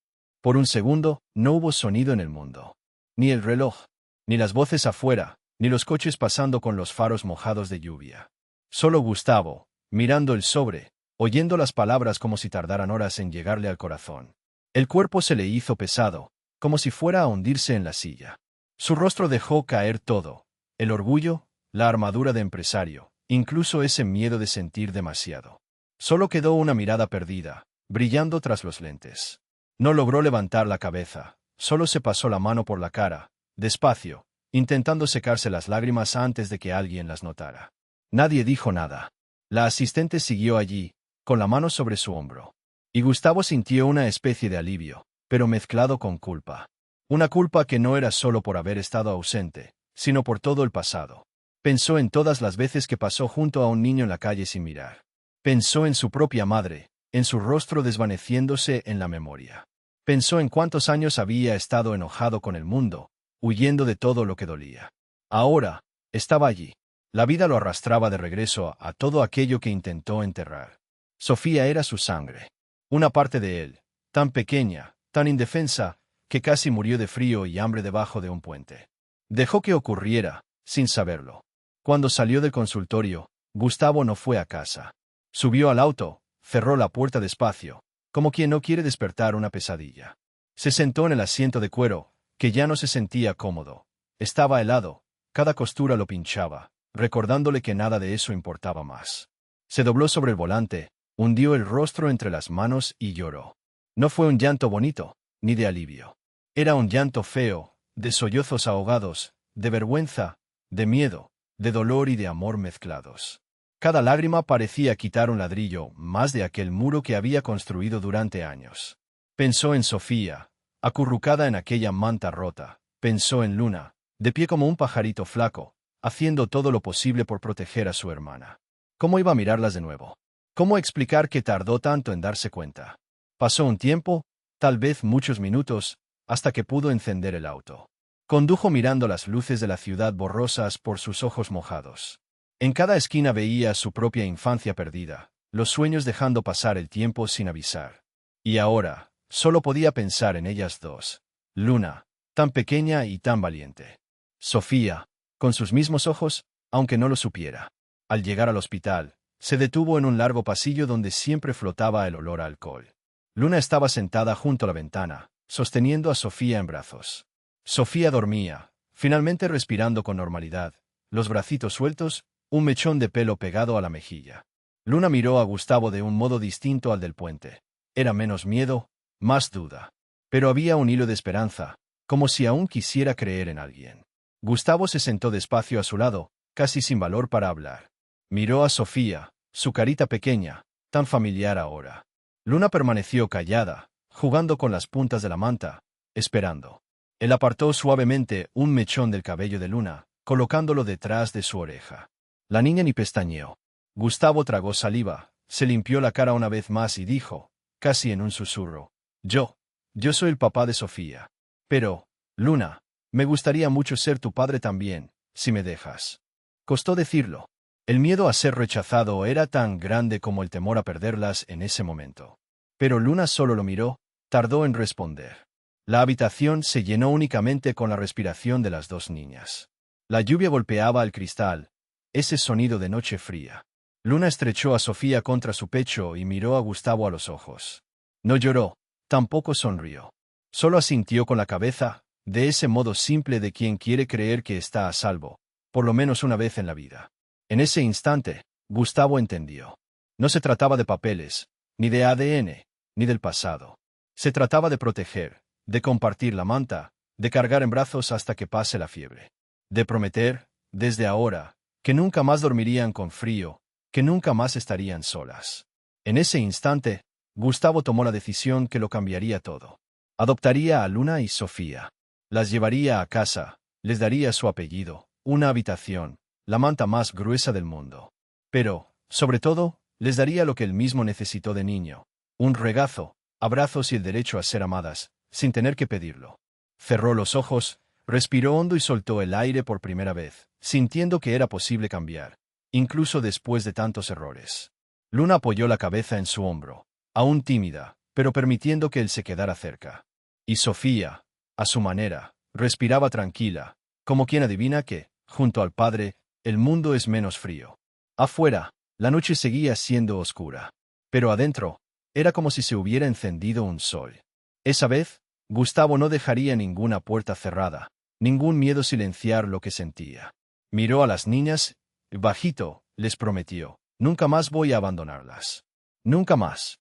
Por un segundo, no hubo sonido en el mundo. Ni el reloj, ni las voces afuera, ni los coches pasando con los faros mojados de lluvia. Solo Gustavo, mirando el sobre, oyendo las palabras como si tardaran horas en llegarle al corazón. El cuerpo se le hizo pesado, como si fuera a hundirse en la silla. Su rostro dejó caer todo, el orgullo, la armadura de empresario, incluso ese miedo de sentir demasiado. Solo quedó una mirada perdida, brillando tras los lentes. No logró levantar la cabeza, solo se pasó la mano por la cara, despacio, intentando secarse las lágrimas antes de que alguien las notara. Nadie dijo nada. La asistente siguió allí, con la mano sobre su hombro. Y Gustavo sintió una especie de alivio, pero mezclado con culpa. Una culpa que no era solo por haber estado ausente, sino por todo el pasado. Pensó en todas las veces que pasó junto a un niño en la calle sin mirar. Pensó en su propia madre, en su rostro desvaneciéndose en la memoria. Pensó en cuántos años había estado enojado con el mundo, huyendo de todo lo que dolía. Ahora, estaba allí. La vida lo arrastraba de regreso a todo aquello que intentó enterrar. Sofía era su sangre. Una parte de él, tan pequeña, tan indefensa, que casi murió de frío y hambre debajo de un puente. Dejó que ocurriera, sin saberlo. Cuando salió del consultorio, Gustavo no fue a casa. Subió al auto, cerró la puerta despacio, como quien no quiere despertar una pesadilla. Se sentó en el asiento de cuero, que ya no se sentía cómodo. Estaba helado, cada costura lo pinchaba, recordándole que nada de eso importaba más. Se dobló sobre el volante, hundió el rostro entre las manos y lloró. No fue un llanto bonito, ni de alivio. Era un llanto feo, de sollozos ahogados, de vergüenza, de miedo, de dolor y de amor mezclados. Cada lágrima parecía quitar un ladrillo más de aquel muro que había construido durante años. Pensó en Sofía, acurrucada en aquella manta rota. Pensó en Luna, de pie como un pajarito flaco, haciendo todo lo posible por proteger a su hermana. ¿Cómo iba a mirarlas de nuevo? ¿Cómo explicar que tardó tanto en darse cuenta? Pasó un tiempo, tal vez muchos minutos, hasta que pudo encender el auto. Condujo mirando las luces de la ciudad borrosas por sus ojos mojados. En cada esquina veía su propia infancia perdida, los sueños dejando pasar el tiempo sin avisar. Y ahora, solo podía pensar en ellas dos. Luna, tan pequeña y tan valiente. Sofía, con sus mismos ojos, aunque no lo supiera. Al llegar al hospital, se detuvo en un largo pasillo donde siempre flotaba el olor a alcohol. Luna estaba sentada junto a la ventana, sosteniendo a Sofía en brazos. Sofía dormía, finalmente respirando con normalidad, los bracitos sueltos, un mechón de pelo pegado a la mejilla. Luna miró a Gustavo de un modo distinto al del puente. Era menos miedo, más duda. Pero había un hilo de esperanza, como si aún quisiera creer en alguien. Gustavo se sentó despacio a su lado, casi sin valor para hablar. Miró a Sofía, su carita pequeña, tan familiar ahora. Luna permaneció callada, jugando con las puntas de la manta, esperando. Él apartó suavemente un mechón del cabello de Luna, colocándolo detrás de su oreja. La niña ni pestañeó. Gustavo tragó saliva, se limpió la cara una vez más y dijo, casi en un susurro, yo soy el papá de Sofía. Pero, Luna, me gustaría mucho ser tu padre también, si me dejas. Costó decirlo. El miedo a ser rechazado era tan grande como el temor a perderlas en ese momento. Pero Luna solo lo miró, tardó en responder. La habitación se llenó únicamente con la respiración de las dos niñas. La lluvia golpeaba el cristal, ese sonido de noche fría. Luna estrechó a Sofía contra su pecho y miró a Gustavo a los ojos. No lloró, tampoco sonrió. Solo asintió con la cabeza, de ese modo simple de quien quiere creer que está a salvo, por lo menos una vez en la vida. En ese instante, Gustavo entendió. No se trataba de papeles, ni de ADN, ni del pasado. Se trataba de proteger, de compartir la manta, de cargar en brazos hasta que pase la fiebre. De prometer, desde ahora, que nunca más dormirían con frío, que nunca más estarían solas. En ese instante, Gustavo tomó la decisión que lo cambiaría todo. Adoptaría a Luna y Sofía. Las llevaría a casa, les daría su apellido, una habitación, la manta más gruesa del mundo. Pero, sobre todo, les daría lo que él mismo necesitó de niño, un regazo, abrazos y el derecho a ser amadas, sin tener que pedirlo. Cerró los ojos, respiró hondo y soltó el aire por primera vez, sintiendo que era posible cambiar, incluso después de tantos errores. Luna apoyó la cabeza en su hombro, aún tímida, pero permitiendo que él se quedara cerca. Y Sofía, a su manera, respiraba tranquila, como quien adivina que, junto al padre, el mundo es menos frío. Afuera, la noche seguía siendo oscura. Pero adentro, era como si se hubiera encendido un sol. Esa vez, Gustavo no dejaría ninguna puerta cerrada, ningún miedo silenciar lo que sentía. Miró a las niñas, bajito, les prometió, nunca más voy a abandonarlas. Nunca más.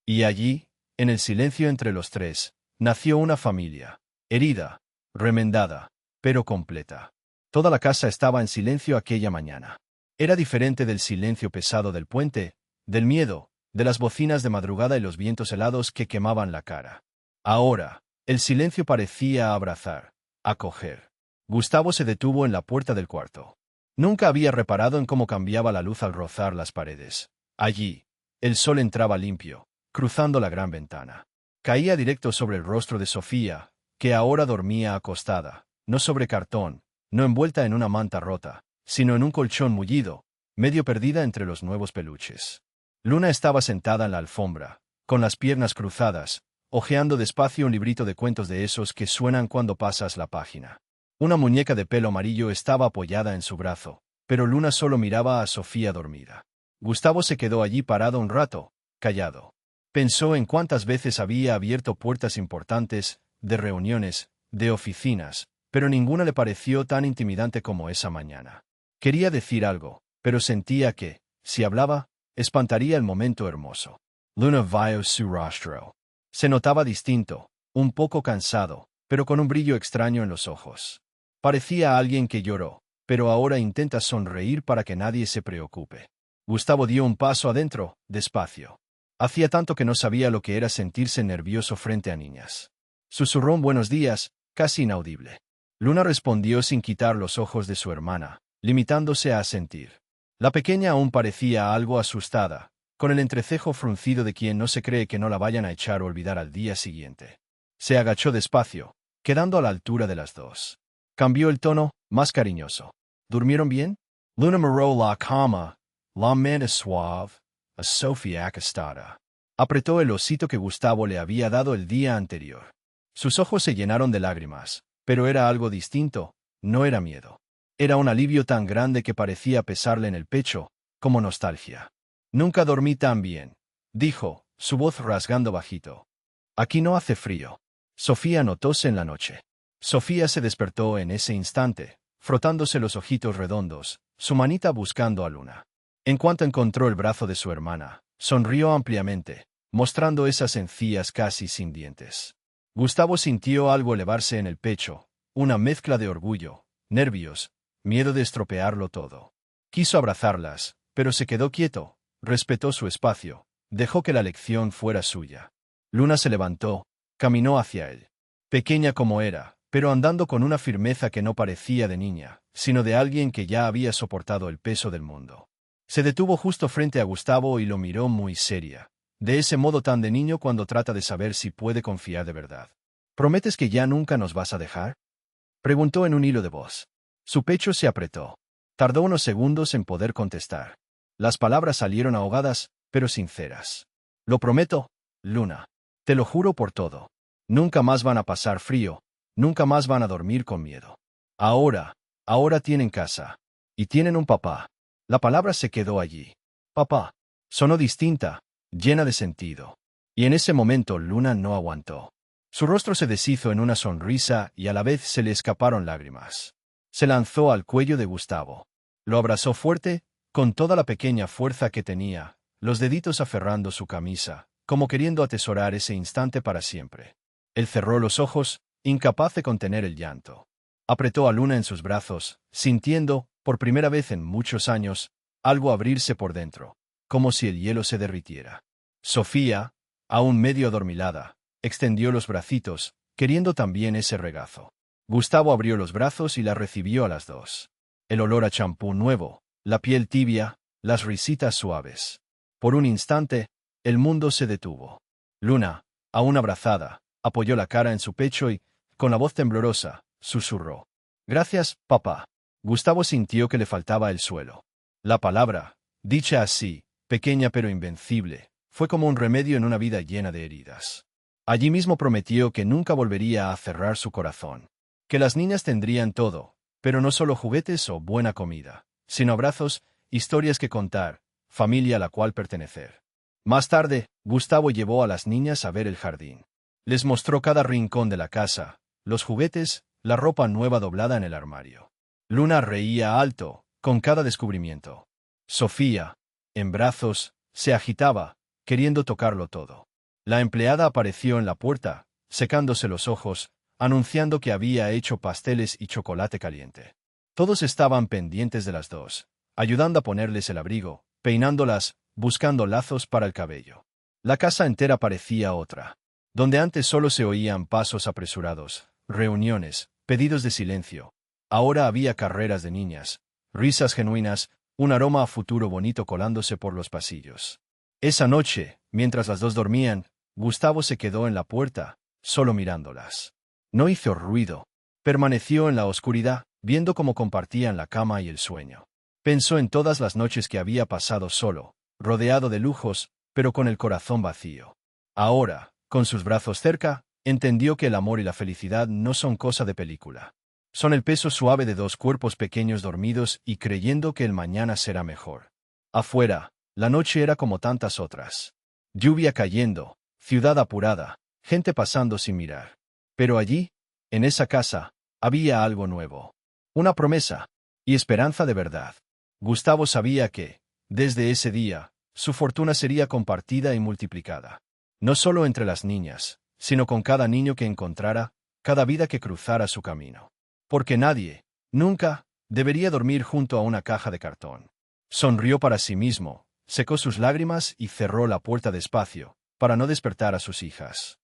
Y allí, en el silencio entre los tres, nació una familia, herida, remendada, pero completa. Toda la casa estaba en silencio aquella mañana. Era diferente del silencio pesado del puente, del miedo, de las bocinas de madrugada y los vientos helados que quemaban la cara. Ahora, el silencio parecía abrazar, acoger. Gustavo se detuvo en la puerta del cuarto. Nunca había reparado en cómo cambiaba la luz al rozar las paredes. Allí, el sol entraba limpio, cruzando la gran ventana. Caía directo sobre el rostro de Sofía, que ahora dormía acostada, no sobre cartón, no envuelta en una manta rota, sino en un colchón mullido, medio perdida entre los nuevos peluches. Luna estaba sentada en la alfombra, con las piernas cruzadas, hojeando despacio un librito de cuentos de esos que suenan cuando pasas la página. Una muñeca de pelo amarillo estaba apoyada en su brazo, pero Luna solo miraba a Sofía dormida. Gustavo se quedó allí parado un rato, callado. Pensó en cuántas veces había abierto puertas importantes, de reuniones, de oficinas, pero ninguna le pareció tan intimidante como esa mañana. Quería decir algo, pero sentía que, si hablaba, espantaría el momento hermoso. Luna vio su rostro. Se notaba distinto, un poco cansado, pero con un brillo extraño en los ojos. Parecía alguien que lloró, pero ahora intenta sonreír para que nadie se preocupe. Gustavo dio un paso adentro, despacio. Hacía tanto que no sabía lo que era sentirse nervioso frente a niñas. Susurró un buenos días, casi inaudible. Luna respondió sin quitar los ojos de su hermana, limitándose a asentir. La pequeña aún parecía algo asustada, con el entrecejo fruncido de quien no se cree que no la vayan a echar o olvidar al día siguiente. Se agachó despacio, quedando a la altura de las dos. Cambió el tono, más cariñoso. ¿Durmieron bien? Luna miró la cama, la mente suave, a Sofía acostada. Apretó el osito que Gustavo le había dado el día anterior. Sus ojos se llenaron de lágrimas, pero era algo distinto, no era miedo. Era un alivio tan grande que parecía pesarle en el pecho, como nostalgia. Nunca dormí tan bien, dijo, su voz rasgando bajito. Aquí no hace frío. Sofía notóse en la noche. Sofía se despertó en ese instante, frotándose los ojitos redondos, su manita buscando a Luna. En cuanto encontró el brazo de su hermana, sonrió ampliamente, mostrando esas encías casi sin dientes. Gustavo sintió algo elevarse en el pecho, una mezcla de orgullo, nervios, miedo de estropearlo todo. Quiso abrazarlas, pero se quedó quieto, respetó su espacio, dejó que la lección fuera suya. Luna se levantó, caminó hacia él. Pequeña como era, pero andando con una firmeza que no parecía de niña, sino de alguien que ya había soportado el peso del mundo. Se detuvo justo frente a Gustavo y lo miró muy seria, de ese modo tan de niño cuando trata de saber si puede confiar de verdad. ¿Prometes que ya nunca nos vas a dejar?, preguntó en un hilo de voz. Su pecho se apretó. Tardó unos segundos en poder contestar. Las palabras salieron ahogadas, pero sinceras. Lo prometo, Luna. Te lo juro por todo. Nunca más van a pasar frío, nunca más van a dormir con miedo. Ahora tienen casa. Y tienen un papá. La palabra se quedó allí. Papá. Sonó distinta, llena de sentido. Y en ese momento Luna no aguantó. Su rostro se deshizo en una sonrisa y a la vez se le escaparon lágrimas. Se lanzó al cuello de Gustavo. Lo abrazó fuerte, con toda la pequeña fuerza que tenía, los deditos aferrando su camisa, como queriendo atesorar ese instante para siempre. Él cerró los ojos, incapaz de contener el llanto. Apretó a Luna en sus brazos, sintiendo, por primera vez en muchos años, algo abrirse por dentro, como si el hielo se derritiera. Sofía, aún medio adormilada, extendió los bracitos, queriendo también ese regazo. Gustavo abrió los brazos y la recibió a las dos. El olor a champú nuevo, la piel tibia, las risitas suaves. Por un instante, el mundo se detuvo. Luna, aún abrazada, apoyó la cara en su pecho y, con la voz temblorosa, susurró. Gracias, papá. Gustavo sintió que le faltaba el suelo. La palabra, dicha así, pequeña pero invencible, fue como un remedio en una vida llena de heridas. Allí mismo prometió que nunca volvería a cerrar su corazón. Que las niñas tendrían todo, pero no solo juguetes o buena comida, sino abrazos historias que contar, familia a la cual pertenecer. Más tarde, Gustavo llevó a las niñas a ver el jardín. Les mostró cada rincón de la casa, los juguetes, la ropa nueva doblada en el armario. Luna reía alto, con cada descubrimiento. Sofía, en brazos, se agitaba, queriendo tocarlo todo. La empleada apareció en la puerta, secándose los ojos, anunciando que había hecho pasteles y chocolate caliente. Todos estaban pendientes de las dos, ayudando a ponerles el abrigo, peinándolas, buscando lazos para el cabello. La casa entera parecía otra. Donde antes solo se oían pasos apresurados, reuniones, pedidos de silencio. Ahora había carreras de niñas, risas genuinas, un aroma a futuro bonito colándose por los pasillos. Esa noche, mientras las dos dormían, Gustavo se quedó en la puerta, solo mirándolas. No hizo ruido. Permaneció en la oscuridad, viendo cómo compartían la cama y el sueño. Pensó en todas las noches que había pasado solo, rodeado de lujos, pero con el corazón vacío. Ahora, con sus brazos cerca, entendió que el amor y la felicidad no son cosa de película. Son el peso suave de dos cuerpos pequeños dormidos y creyendo que el mañana será mejor. Afuera, la noche era como tantas otras. Lluvia cayendo, ciudad apurada, gente pasando sin mirar. Pero allí, en esa casa, había algo nuevo. Una promesa y esperanza de verdad. Gustavo sabía que, desde ese día, su fortuna sería compartida y multiplicada. No solo entre las niñas, sino con cada niño que encontrara, cada vida que cruzara su camino. Porque nadie, nunca, debería dormir junto a una caja de cartón. Sonrió para sí mismo, secó sus lágrimas y cerró la puerta despacio, para no despertar a sus hijas.